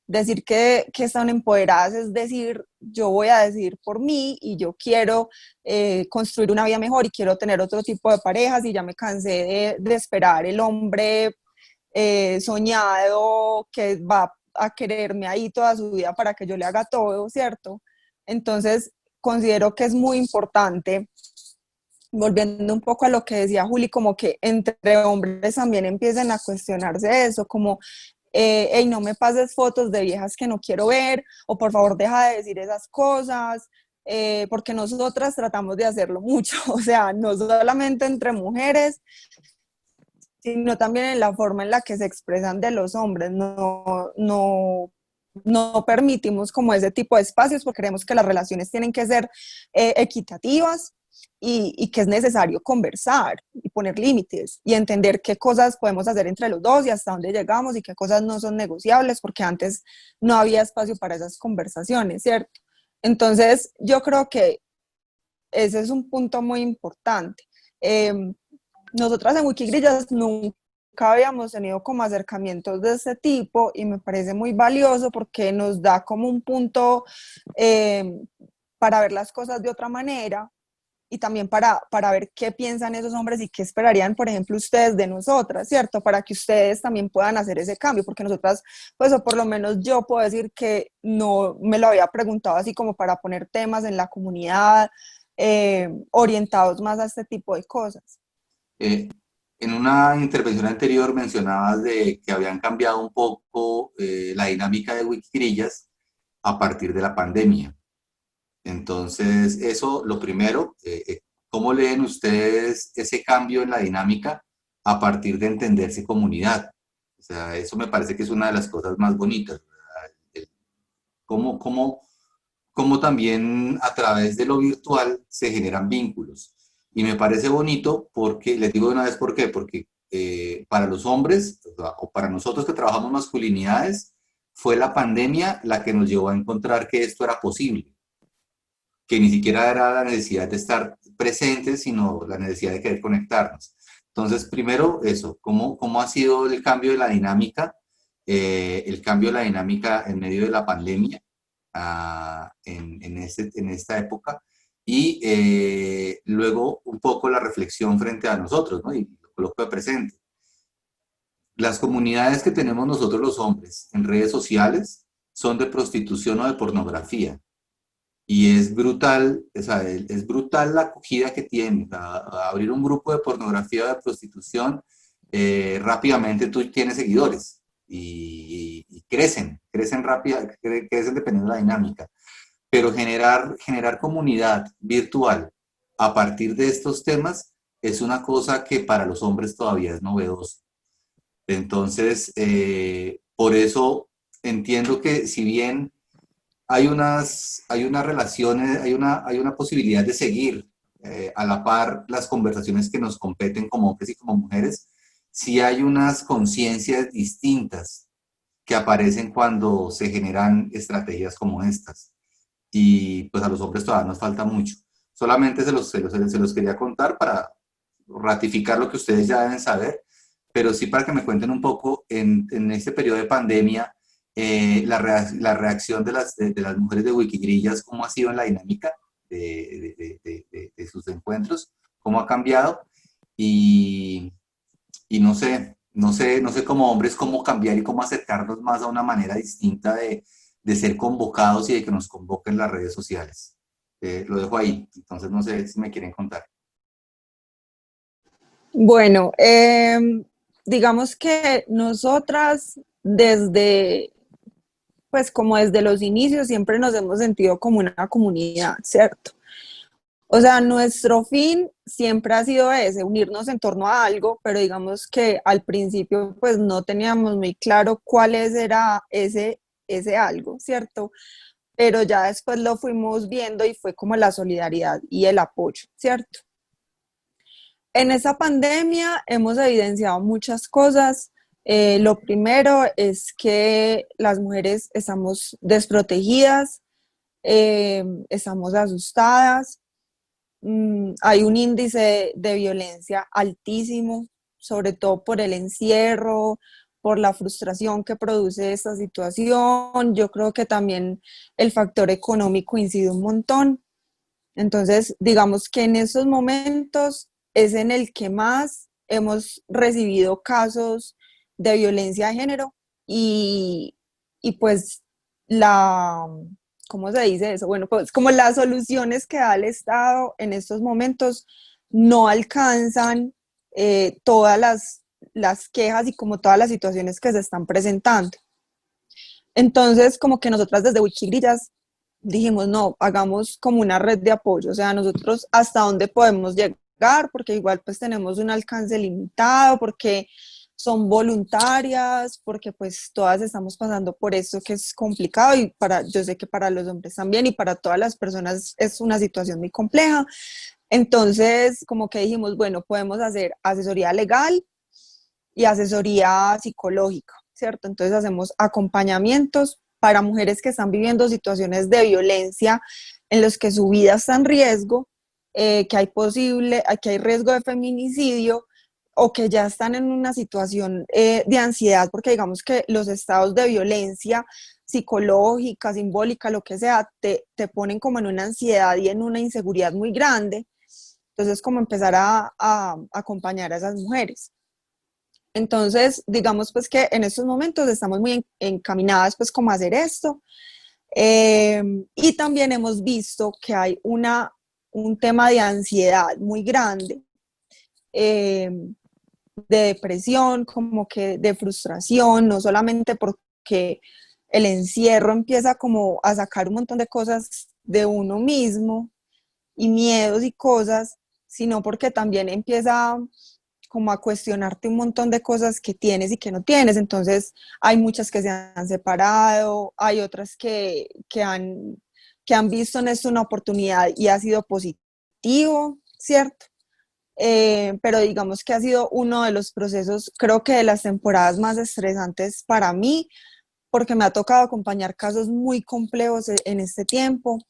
decir que están empoderadas es decir, yo voy a decidir por mí y yo quiero construir una vida mejor y quiero tener otro tipo de parejas y ya me cansé de esperar el hombre soñado que va a quererme ahí toda su vida para que yo le haga todo, ¿cierto? Entonces, considero que es muy importante, volviendo un poco a lo que decía Juli, como que entre hombres también empiecen a cuestionarse eso, como, hey, no me pases fotos de viejas que no quiero ver, o por favor deja de decir esas cosas, porque nosotras tratamos de hacerlo mucho, o sea, no solamente entre mujeres, sino también en la forma en la que se expresan de los hombres. No permitimos como ese tipo de espacios porque creemos que las relaciones tienen que ser equitativas y que es necesario conversar y poner límites y entender qué cosas podemos hacer entre los dos y hasta dónde llegamos y qué cosas no son negociables, porque antes no había espacio para esas conversaciones, ¿cierto? Entonces, yo creo que ese es un punto muy importante. Nosotras en Wikigrillas nunca habíamos tenido como acercamientos de este tipo y me parece muy valioso porque nos da como un punto para ver las cosas de otra manera y también para ver qué piensan esos hombres y qué esperarían, por ejemplo, ustedes de nosotras, ¿cierto? Para que ustedes también puedan hacer ese cambio, porque nosotras, pues, o por lo menos yo puedo decir que no me lo había preguntado así como para poner temas en la comunidad, orientados más a este tipo de cosas. En una intervención anterior mencionabas de que habían cambiado un poco la dinámica de Wikigrillas a partir de la pandemia. Entonces, eso, lo primero, ¿cómo leen ustedes ese cambio en la dinámica a partir de entenderse comunidad? O sea, eso me parece que es una de las cosas más bonitas, ¿verdad? Cómo también a través de lo virtual se generan vínculos. Y me parece bonito porque, les digo de una vez por qué, porque para los hombres o para nosotros que trabajamos masculinidades, fue la pandemia la que nos llevó a encontrar que esto era posible, que ni siquiera era la necesidad de estar presentes, sino la necesidad de querer conectarnos. Entonces, primero eso, ¿cómo ha sido el cambio de la dinámica? El cambio de la dinámica en medio de la pandemia, en esta época, y luego un poco la reflexión frente a nosotros, ¿no? Y lo coloco de presente. Las comunidades que tenemos nosotros los hombres en redes sociales son de prostitución o de pornografía. Y es brutal, o sea, es brutal la acogida que tiene. A abrir un grupo de pornografía o de prostitución, rápidamente tú tienes seguidores y crecen rápido, crecen dependiendo de la dinámica. Pero generar comunidad virtual a partir de estos temas es una cosa que para los hombres todavía es novedoso. Entonces, por eso entiendo que si bien hay unas relaciones, hay una posibilidad de seguir a la par las conversaciones que nos competen como hombres y como mujeres, sí hay unas conciencias distintas que aparecen cuando se generan estrategias como estas. Y pues a los hombres todavía nos falta mucho. Solamente se los quería contar para ratificar lo que ustedes ya deben saber, pero sí para que me cuenten un poco en este periodo de pandemia, la reacción de las mujeres de Wikigrillas, cómo ha sido en la dinámica de sus encuentros, cómo ha cambiado y, y no sé como hombres cómo cambiar y cómo acercarnos más a una manera distinta de ser convocados y de que nos convoquen las redes sociales. Lo dejo ahí, entonces no sé si me quieren contar. Bueno, digamos que nosotras pues como desde los inicios siempre nos hemos sentido como una comunidad, ¿cierto? O sea, nuestro fin siempre ha sido ese, unirnos en torno a algo, pero digamos que al principio pues no teníamos muy claro era ese algo, ¿cierto? Pero ya después lo fuimos viendo y fue como la solidaridad y el apoyo, ¿cierto? En esa pandemia hemos evidenciado muchas cosas. Lo primero es que las mujeres estamos desprotegidas, estamos asustadas. Hay un índice de violencia altísimo, sobre todo por el encierro, por la frustración que produce esta situación. Yo creo que también el factor económico incide un montón. Entonces, digamos que en esos momentos es en el que más hemos recibido casos de violencia de género y, y pues la, ¿cómo se dice eso? Bueno, pues como las soluciones que da el Estado en estos momentos no alcanzan todas las quejas y como todas las situaciones que se están presentando. Entonces, como que nosotras desde Wikigrillas dijimos, no, hagamos como una red de apoyo, o sea, nosotros hasta dónde podemos llegar, porque igual pues tenemos un alcance limitado, porque son voluntarias, porque pues todas estamos pasando por eso que es complicado y yo sé que para los hombres también y para todas las personas es una situación muy compleja. Entonces, como que dijimos, bueno, podemos hacer asesoría legal y asesoría psicológica, ¿cierto? Entonces hacemos acompañamientos para mujeres que están viviendo situaciones de violencia en los que su vida está en riesgo, que hay riesgo de feminicidio o que ya están en una situación de ansiedad, porque digamos que los estados de violencia psicológica, simbólica, lo que sea, te ponen como en una ansiedad y en una inseguridad muy grande. Entonces, como empezar a acompañar a esas mujeres. Entonces, digamos pues que en estos momentos estamos muy encaminadas pues como a hacer esto. Y también hemos visto que hay un tema de ansiedad muy grande, eh, de depresión, como que de frustración, no solamente porque el encierro empieza como a sacar un montón de cosas de uno mismo y miedos y cosas, sino porque también empieza como a cuestionarte un montón de cosas que tienes y que no tienes. Entonces, hay muchas que se han separado, hay otras que han visto en esto una oportunidad y ha sido positivo, ¿cierto? Pero digamos que ha sido uno de los procesos, creo que de las temporadas más estresantes para mí, porque me ha tocado acompañar casos muy complejos en este tiempo.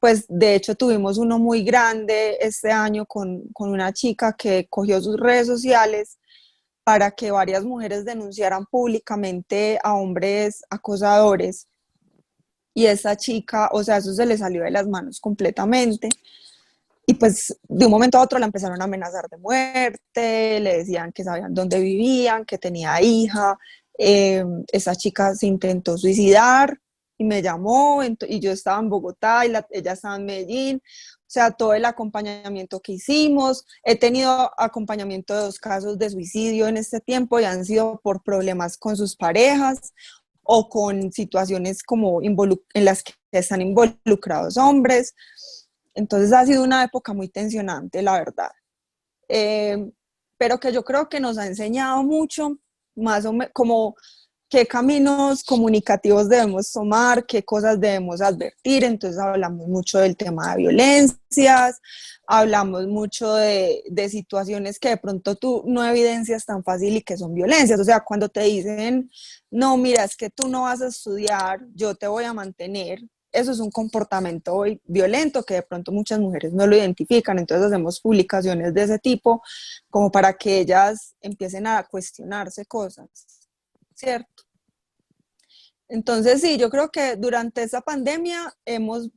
Pues de hecho tuvimos uno muy grande este año con una chica que cogió sus redes sociales para que varias mujeres denunciaran públicamente a hombres acosadores y esa chica, o sea, eso se le salió de las manos completamente y pues de un momento a otro la empezaron a amenazar de muerte, le decían que sabían dónde vivían, que tenía hija, esa chica se intentó suicidar y me llamó y yo estaba en Bogotá y ella estaba en Medellín, o sea, todo el acompañamiento que hicimos, he tenido acompañamiento de 2 casos de suicidio en este tiempo y han sido por problemas con sus parejas o con situaciones como en las que están involucrados hombres. Entonces ha sido una época muy tensionante, la verdad. Pero que yo creo que nos ha enseñado mucho, más o menos, como qué caminos comunicativos debemos tomar, qué cosas debemos advertir. Entonces hablamos mucho del tema de violencias, hablamos mucho de situaciones que de pronto tú no evidencias tan fácil y que son violencias. O sea, cuando te dicen, no, mira, es que tú no vas a estudiar, yo te voy a mantener. Eso es un comportamiento violento que de pronto muchas mujeres no lo identifican, entonces hacemos publicaciones de ese tipo como para que ellas empiecen a cuestionarse cosas, ¿cierto? Entonces sí, yo creo que durante esa pandemia hemos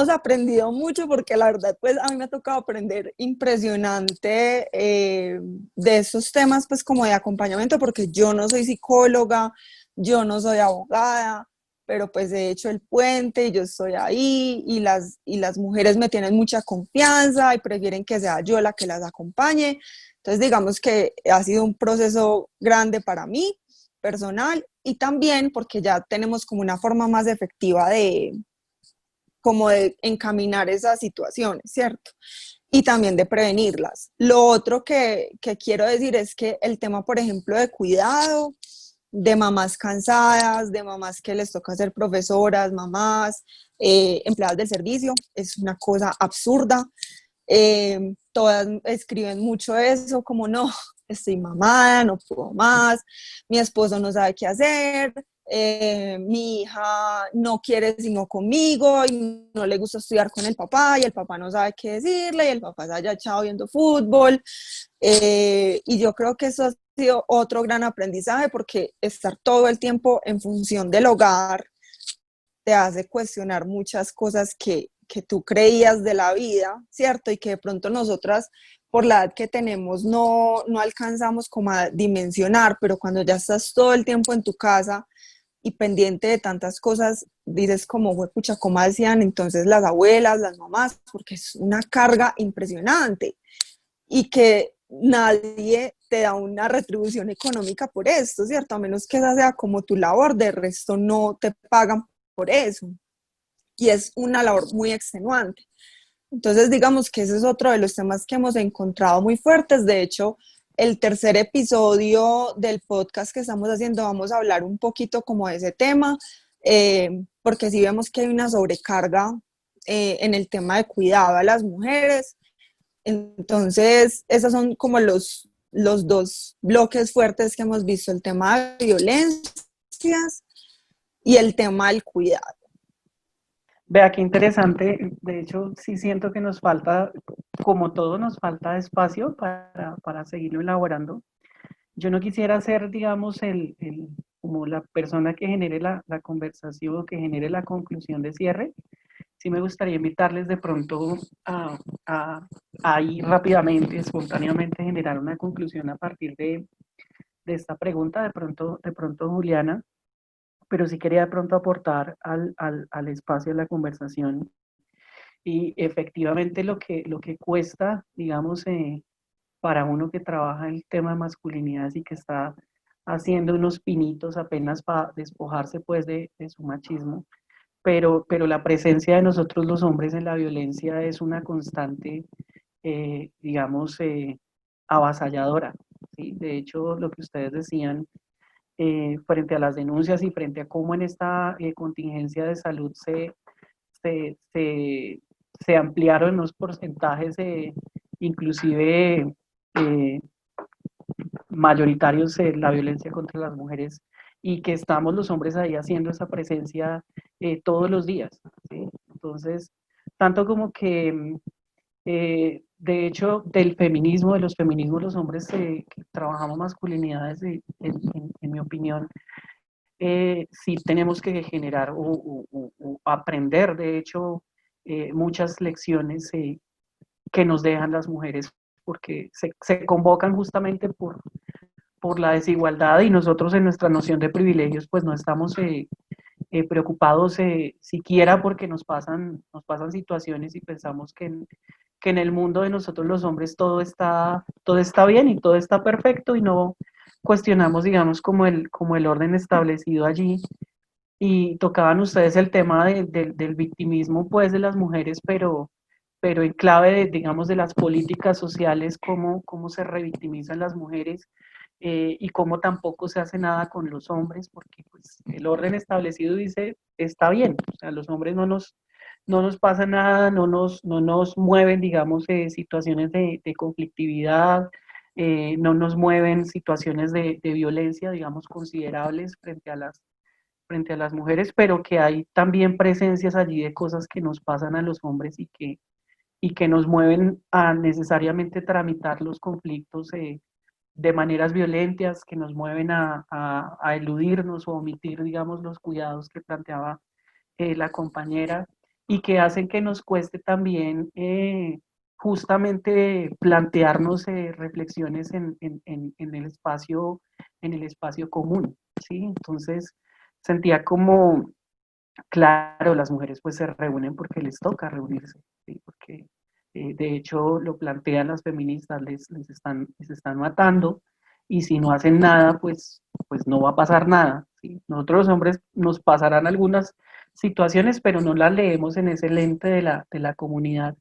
aprendido mucho porque la verdad pues a mí me ha tocado aprender impresionante de esos temas pues como de acompañamiento porque yo no soy psicóloga, yo no soy abogada, pero pues he hecho el puente y yo estoy ahí y las mujeres me tienen mucha confianza y prefieren que sea yo la que las acompañe. Entonces digamos que ha sido un proceso grande para mí, personal, y también porque ya tenemos como una forma más efectiva como de encaminar esas situaciones, ¿cierto? Y también de prevenirlas. Lo otro que quiero decir es que el tema, por ejemplo, de cuidado, de mamás cansadas, de mamás que les toca ser profesoras, mamás, empleadas del servicio, es una cosa absurda. Todas escriben mucho eso, como no, estoy mamada, no puedo más, mi esposo no sabe qué hacer, mi hija no quiere sino conmigo y no le gusta estudiar con el papá y el papá no sabe qué decirle y el papá se haya echado viendo fútbol. Y yo creo que eso ha sido otro gran aprendizaje porque estar todo el tiempo en función del hogar te hace cuestionar muchas cosas que tú creías de la vida, ¿cierto? Y que de pronto nosotras, por la edad que tenemos, no alcanzamos como a dimensionar, pero cuando ya estás todo el tiempo en tu casa y pendiente de tantas cosas, dices como, pucha, ¿cómo hacían entonces las abuelas, las mamás? Porque es una carga impresionante y que nadie te da una retribución económica por esto, ¿cierto? A menos que esa sea como tu labor, de resto no te pagan por eso. Y es una labor muy extenuante. Entonces, digamos que ese es otro de los temas que hemos encontrado muy fuertes. De hecho, el tercer episodio del podcast que estamos haciendo, vamos a hablar un poquito como de ese tema, porque sí vemos que hay una sobrecarga en el tema de cuidado a las mujeres. Entonces, esos son como los dos bloques fuertes que hemos visto, el tema de violencias y el tema del cuidado. Vea qué interesante. De hecho, sí siento que nos falta, como todo, nos falta espacio para seguirlo elaborando. Yo no quisiera ser, digamos, como la persona que genere la conversación, que genere la conclusión de cierre. Sí me gustaría invitarles de pronto a ir rápidamente, espontáneamente, generar una conclusión a partir de esta pregunta, de pronto Juliana, pero sí quería de pronto aportar al espacio de la conversación. Y efectivamente lo que cuesta, digamos, para uno que trabaja el tema de masculinidades y que está haciendo unos pinitos apenas para despojarse pues de su machismo, pero la presencia de nosotros los hombres en la violencia es una constante, digamos, avasalladora, ¿sí? De hecho, lo que ustedes decían, frente a las denuncias y frente a cómo en esta contingencia de salud se, se, se ampliaron los porcentajes, inclusive eh, mayoritarios en la violencia contra las mujeres, y que estamos los hombres ahí haciendo esa presencia todos los días, ¿sí? Entonces, tanto como que, de hecho, del feminismo, de los feminismos, los hombres que trabajamos masculinidades, en mi opinión, sí tenemos que generar o aprender, de hecho, muchas lecciones que nos dejan las mujeres, porque se convocan justamente por la desigualdad, y nosotros en nuestra noción de privilegios pues no estamos preocupados siquiera porque nos pasan situaciones y pensamos que en el mundo de nosotros los hombres todo está bien y todo está perfecto, y no cuestionamos, digamos, como el orden establecido allí. Y tocaban ustedes el tema del victimismo pues de las mujeres, pero en clave de, digamos, de las políticas sociales, cómo se revictimizan las mujeres, y cómo tampoco se hace nada con los hombres, porque pues el orden establecido dice, está bien, o sea, los hombres no nos pasa nada, no nos mueven, digamos, situaciones de conflictividad, no nos mueven situaciones de violencia, digamos, considerables frente a las mujeres, pero que hay también presencias allí de cosas que nos pasan a los hombres y que nos mueven a necesariamente tramitar los conflictos de maneras violentas, que nos mueven a eludirnos o omitir, digamos, los cuidados que planteaba la compañera, y que hacen que nos cueste también justamente plantearnos reflexiones en el espacio común, ¿sí? Entonces sentía como, claro, las mujeres pues se reúnen porque les toca reunirse, ¿sí? Porque de hecho lo plantean las feministas, les están matando, y si no hacen nada, pues no va a pasar nada, ¿sí? Nosotros los hombres nos pasarán algunas situaciones, pero no las leemos en ese lente de la comunidad,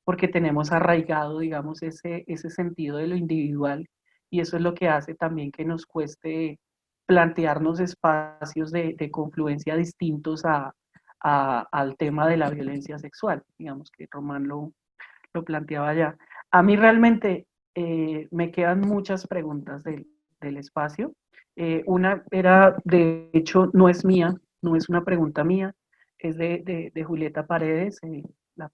porque tenemos arraigado, digamos, ese sentido de lo individual, y eso es lo que hace también que nos cueste plantearnos espacios de confluencia distintos al tema de la violencia sexual. Digamos que Román lo planteaba ya. A mí realmente me quedan muchas preguntas del espacio. Una era, de hecho, no es mía, no es una pregunta mía, es de Julieta Paredes,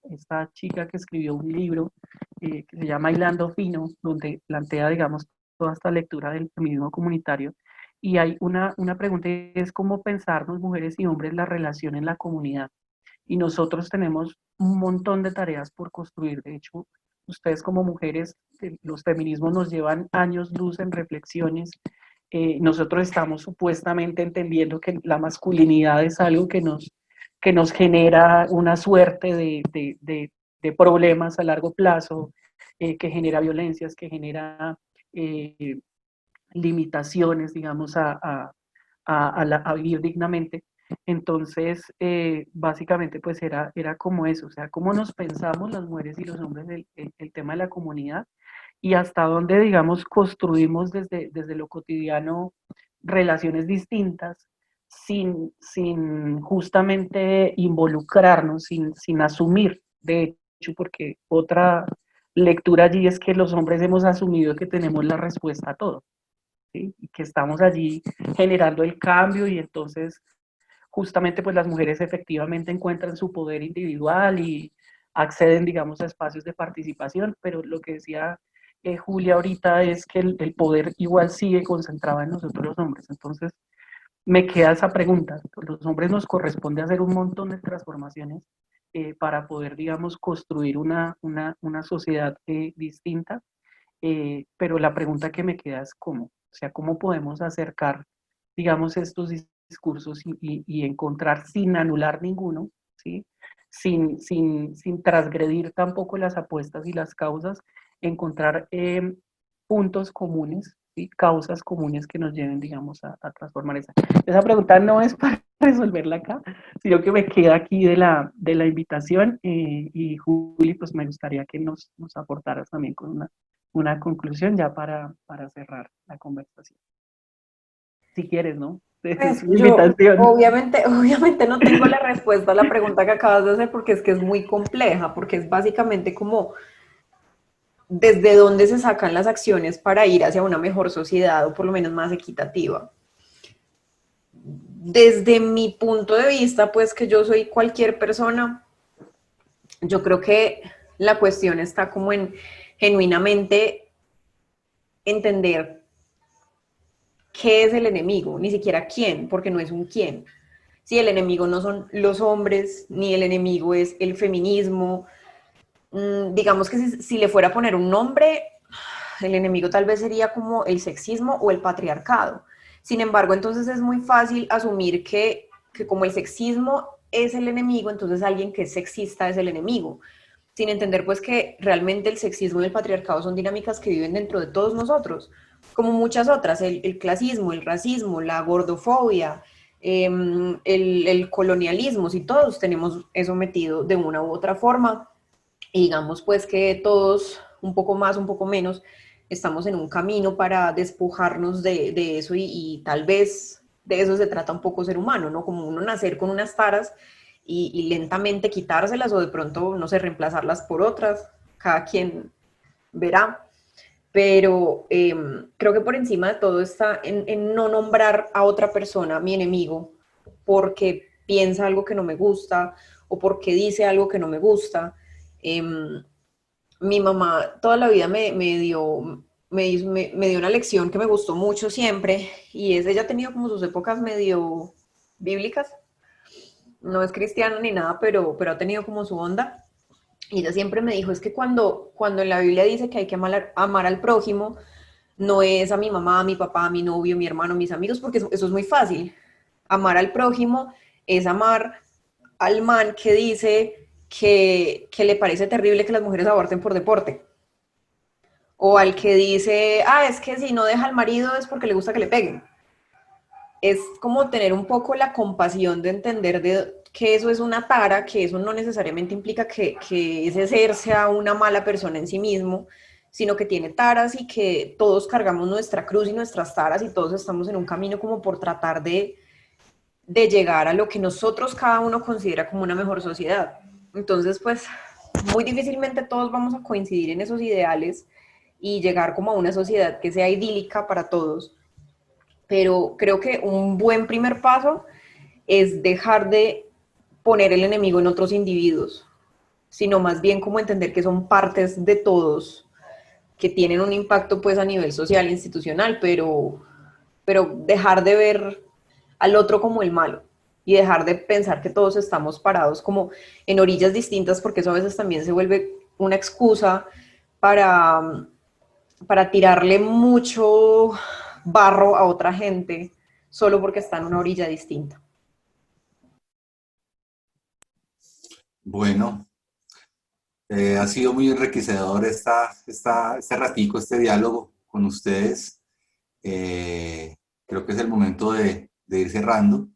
esta chica que escribió un libro que se llama Hilando Fino, donde plantea, digamos, toda esta lectura del feminismo comunitario. Y hay una pregunta, y es cómo pensarnos, mujeres y hombres, la relación en la comunidad. Y nosotros tenemos un montón de tareas por construir. De hecho, ustedes como mujeres, los feminismos nos llevan años luz en reflexiones. Nosotros estamos supuestamente entendiendo que la masculinidad es algo que nos genera una suerte de problemas a largo plazo, que genera violencias, que genera eh, limitaciones, digamos, a vivir dignamente. Entonces, básicamente, pues era como eso, o sea, cómo nos pensamos las mujeres y los hombres el tema de la comunidad y hasta dónde, digamos, construimos desde lo cotidiano relaciones distintas sin justamente involucrarnos, sin asumir, de hecho, porque otra lectura allí es que los hombres hemos asumido que tenemos la respuesta a todo, ¿sí? Y que estamos allí generando el cambio y entonces justamente pues las mujeres efectivamente encuentran su poder individual y acceden, digamos, a espacios de participación, pero lo que decía Julia ahorita es que el poder igual sigue concentrado en nosotros los hombres. Entonces, me queda esa pregunta. Los hombres nos corresponde hacer un montón de transformaciones para poder, digamos, construir una sociedad distinta, pero la pregunta que me queda es cómo, o sea, cómo podemos acercar, digamos, estos discursos y encontrar sin anular ninguno, ¿sí? Sin transgredir tampoco las apuestas y las causas, encontrar puntos comunes, ¿sí? Causas comunes que nos lleven, digamos, a transformar esa pregunta no es para resolverla acá, sino que me queda aquí de la invitación y Juli, pues me gustaría que nos aportaras también con una conclusión ya para cerrar la conversación. Si quieres, ¿no? Es Pues una yo invitación. obviamente, obviamente no tengo la respuesta a la pregunta que acabas de hacer porque es que es muy compleja, porque es básicamente como desde dónde se sacan las acciones para ir hacia una mejor sociedad o por lo menos más equitativa. Desde mi punto de vista, pues que yo soy cualquier persona, yo creo que la cuestión está como en genuinamente entender qué es el enemigo, ni siquiera quién, porque no es un quién. Si el enemigo no son los hombres, ni el enemigo es el feminismo, digamos que si le fuera a poner un nombre, el enemigo tal vez sería como el sexismo o el patriarcado. Sin embargo, entonces es muy fácil asumir que como el sexismo es el enemigo, entonces alguien que es sexista es el enemigo, sin entender pues que realmente el sexismo y el patriarcado son dinámicas que viven dentro de todos nosotros, como muchas otras, el clasismo, el racismo, la gordofobia, el colonialismo, si todos tenemos eso metido de una u otra forma, y digamos pues que todos, un poco más, un poco menos, estamos en un camino para despojarnos de eso y tal vez de eso se trata un poco ser humano, ¿no? Como uno nacer con unas taras y lentamente quitárselas o de pronto, no sé, reemplazarlas por otras, cada quien verá. Pero creo que por encima de todo está en no nombrar a otra persona mi enemigo porque piensa algo que no me gusta o porque dice algo que no me gusta. Eh, Mi mamá toda la vida me dio una lección que me gustó mucho siempre y es, ella ha tenido como sus épocas medio bíblicas, no es cristiana ni nada, pero ha tenido como su onda. Y ella siempre me dijo, es que cuando en la Biblia dice que hay que amar al prójimo, no es a mi mamá, a mi papá, a mi novio, a mi hermano, a mis amigos, porque eso es muy fácil. Amar al prójimo es amar al man que dice que le parece terrible que las mujeres aborten por deporte. O al que dice, es que si no deja al marido es porque le gusta que le peguen. Es como tener un poco la compasión de entender que eso es una tara, que eso no necesariamente implica que ese ser sea una mala persona en sí mismo, sino que tiene taras y que todos cargamos nuestra cruz y nuestras taras y todos estamos en un camino como por tratar de llegar a lo que nosotros cada uno considera como una mejor sociedad. Entonces, pues, muy difícilmente todos vamos a coincidir en esos ideales y llegar como a una sociedad que sea idílica para todos, pero creo que un buen primer paso es dejar de poner el enemigo en otros individuos, sino más bien como entender que son partes de todos, que tienen un impacto pues a nivel social, institucional, pero dejar de ver al otro como el malo y dejar de pensar que todos estamos parados como en orillas distintas, porque eso a veces también se vuelve una excusa para, para tirarle mucho barro a otra gente solo porque está en una orilla distinta. Bueno, ha sido muy enriquecedor este ratico, este diálogo con ustedes. Creo que es el momento de ir cerrando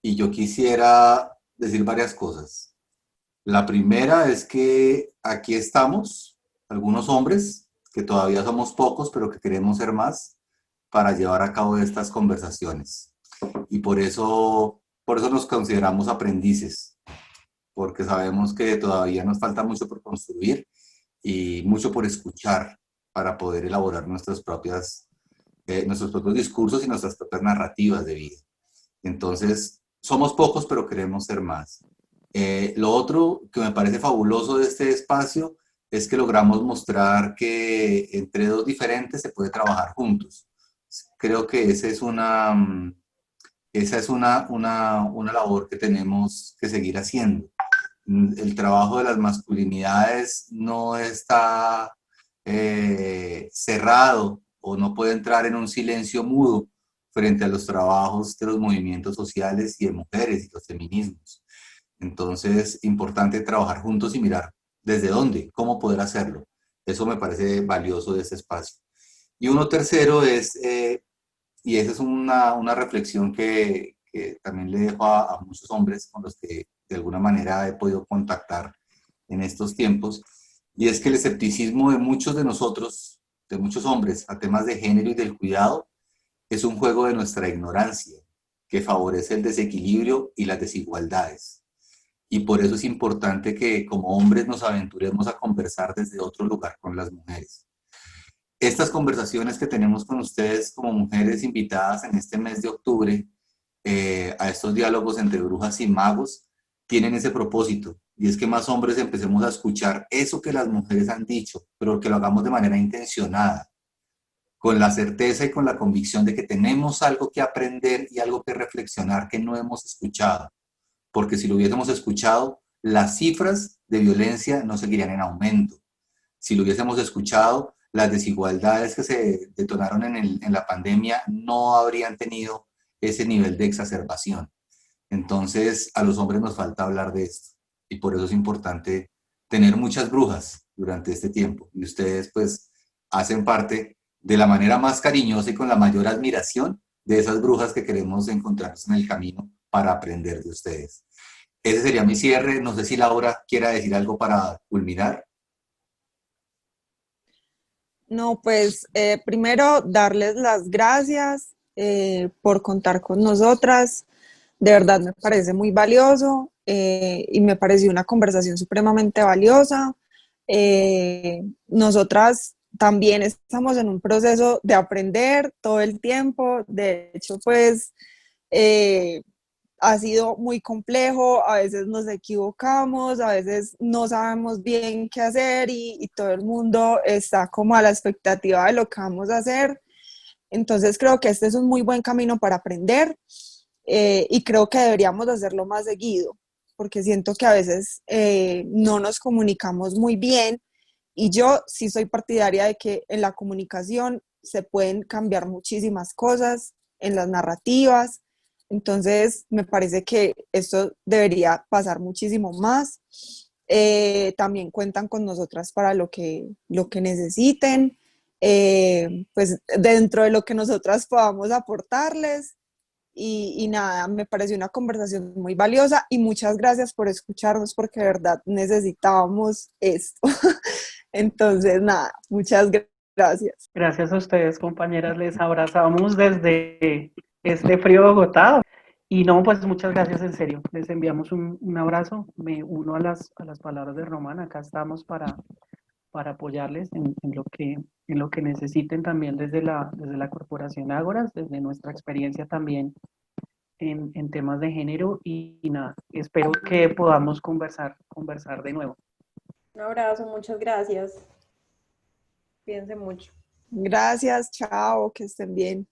y yo quisiera decir varias cosas. La primera es que aquí estamos, algunos hombres, que todavía somos pocos, pero que queremos ser más, para llevar a cabo estas conversaciones. Y por eso nos consideramos aprendices, porque sabemos que todavía nos falta mucho por construir y mucho por escuchar para poder elaborar nuestros propios discursos y nuestras propias narrativas de vida. Entonces, somos pocos, pero queremos ser más. Lo otro que me parece fabuloso de este espacio es que logramos mostrar que entre dos diferentes se puede trabajar juntos. Creo que esa es una labor que tenemos que seguir haciendo. El trabajo de las masculinidades no está cerrado o no puede entrar en un silencio mudo frente a los trabajos de los movimientos sociales y de mujeres y los feminismos. Entonces, importante trabajar juntos y mirar desde dónde, cómo poder hacerlo. Eso me parece valioso de este espacio. Y uno tercero es, y esa es una reflexión que también le dejo a muchos hombres con los que de alguna manera he podido contactar en estos tiempos, y es que el escepticismo de muchos de nosotros, de muchos hombres, a temas de género y del cuidado, es un juego de nuestra ignorancia, que favorece el desequilibrio y las desigualdades. Y por eso es importante que como hombres nos aventuremos a conversar desde otro lugar con las mujeres. Estas conversaciones que tenemos con ustedes como mujeres invitadas en este mes de octubre, a estos diálogos entre brujas y magos, tienen ese propósito, y es que más hombres empecemos a escuchar eso que las mujeres han dicho, pero que lo hagamos de manera intencionada, con la certeza y con la convicción de que tenemos algo que aprender y algo que reflexionar que no hemos escuchado, porque si lo hubiésemos escuchado, las cifras de violencia no seguirían en aumento. Si lo hubiésemos escuchado, las desigualdades que se detonaron en la pandemia no habrían tenido ese nivel de exacerbación. Entonces, a los hombres nos falta hablar de esto, y por eso es importante tener muchas brujas durante este tiempo, y ustedes pues hacen parte de la manera más cariñosa y con la mayor admiración de esas brujas que queremos encontrarnos en el camino para aprender de ustedes. Ese sería mi cierre. No sé si Laura quiera decir algo para culminar. No, pues primero darles las gracias por contar con nosotras. De verdad me parece muy valioso y me pareció una conversación supremamente valiosa. Nosotras también estamos en un proceso de aprender todo el tiempo. De hecho, pues ha sido muy complejo, a veces nos equivocamos, a veces no sabemos bien qué hacer y todo el mundo está como a la expectativa de lo que vamos a hacer. Entonces creo que este es un muy buen camino para aprender y creo que deberíamos hacerlo más seguido, porque siento que a veces no nos comunicamos muy bien y yo sí soy partidaria de que en la comunicación se pueden cambiar muchísimas cosas, en las narrativas. Entonces, me parece que esto debería pasar muchísimo más. También cuentan con nosotras para lo que necesiten, pues dentro de lo que nosotras podamos aportarles. Y nada, me pareció una conversación muy valiosa y muchas gracias por escucharnos porque de verdad necesitábamos esto. Entonces, nada, muchas gracias. Gracias a ustedes, compañeras. Les abrazamos desde este frío Bogotá. Y no, pues muchas gracias en serio. Les enviamos un abrazo. Me uno a las palabras de Román. Acá estamos para apoyarles en lo que necesiten también desde la Corporación Ágoras, desde nuestra experiencia también en temas de género y nada, espero que podamos conversar de nuevo. Un abrazo, muchas gracias. Cuídense mucho. Gracias, chao, que estén bien.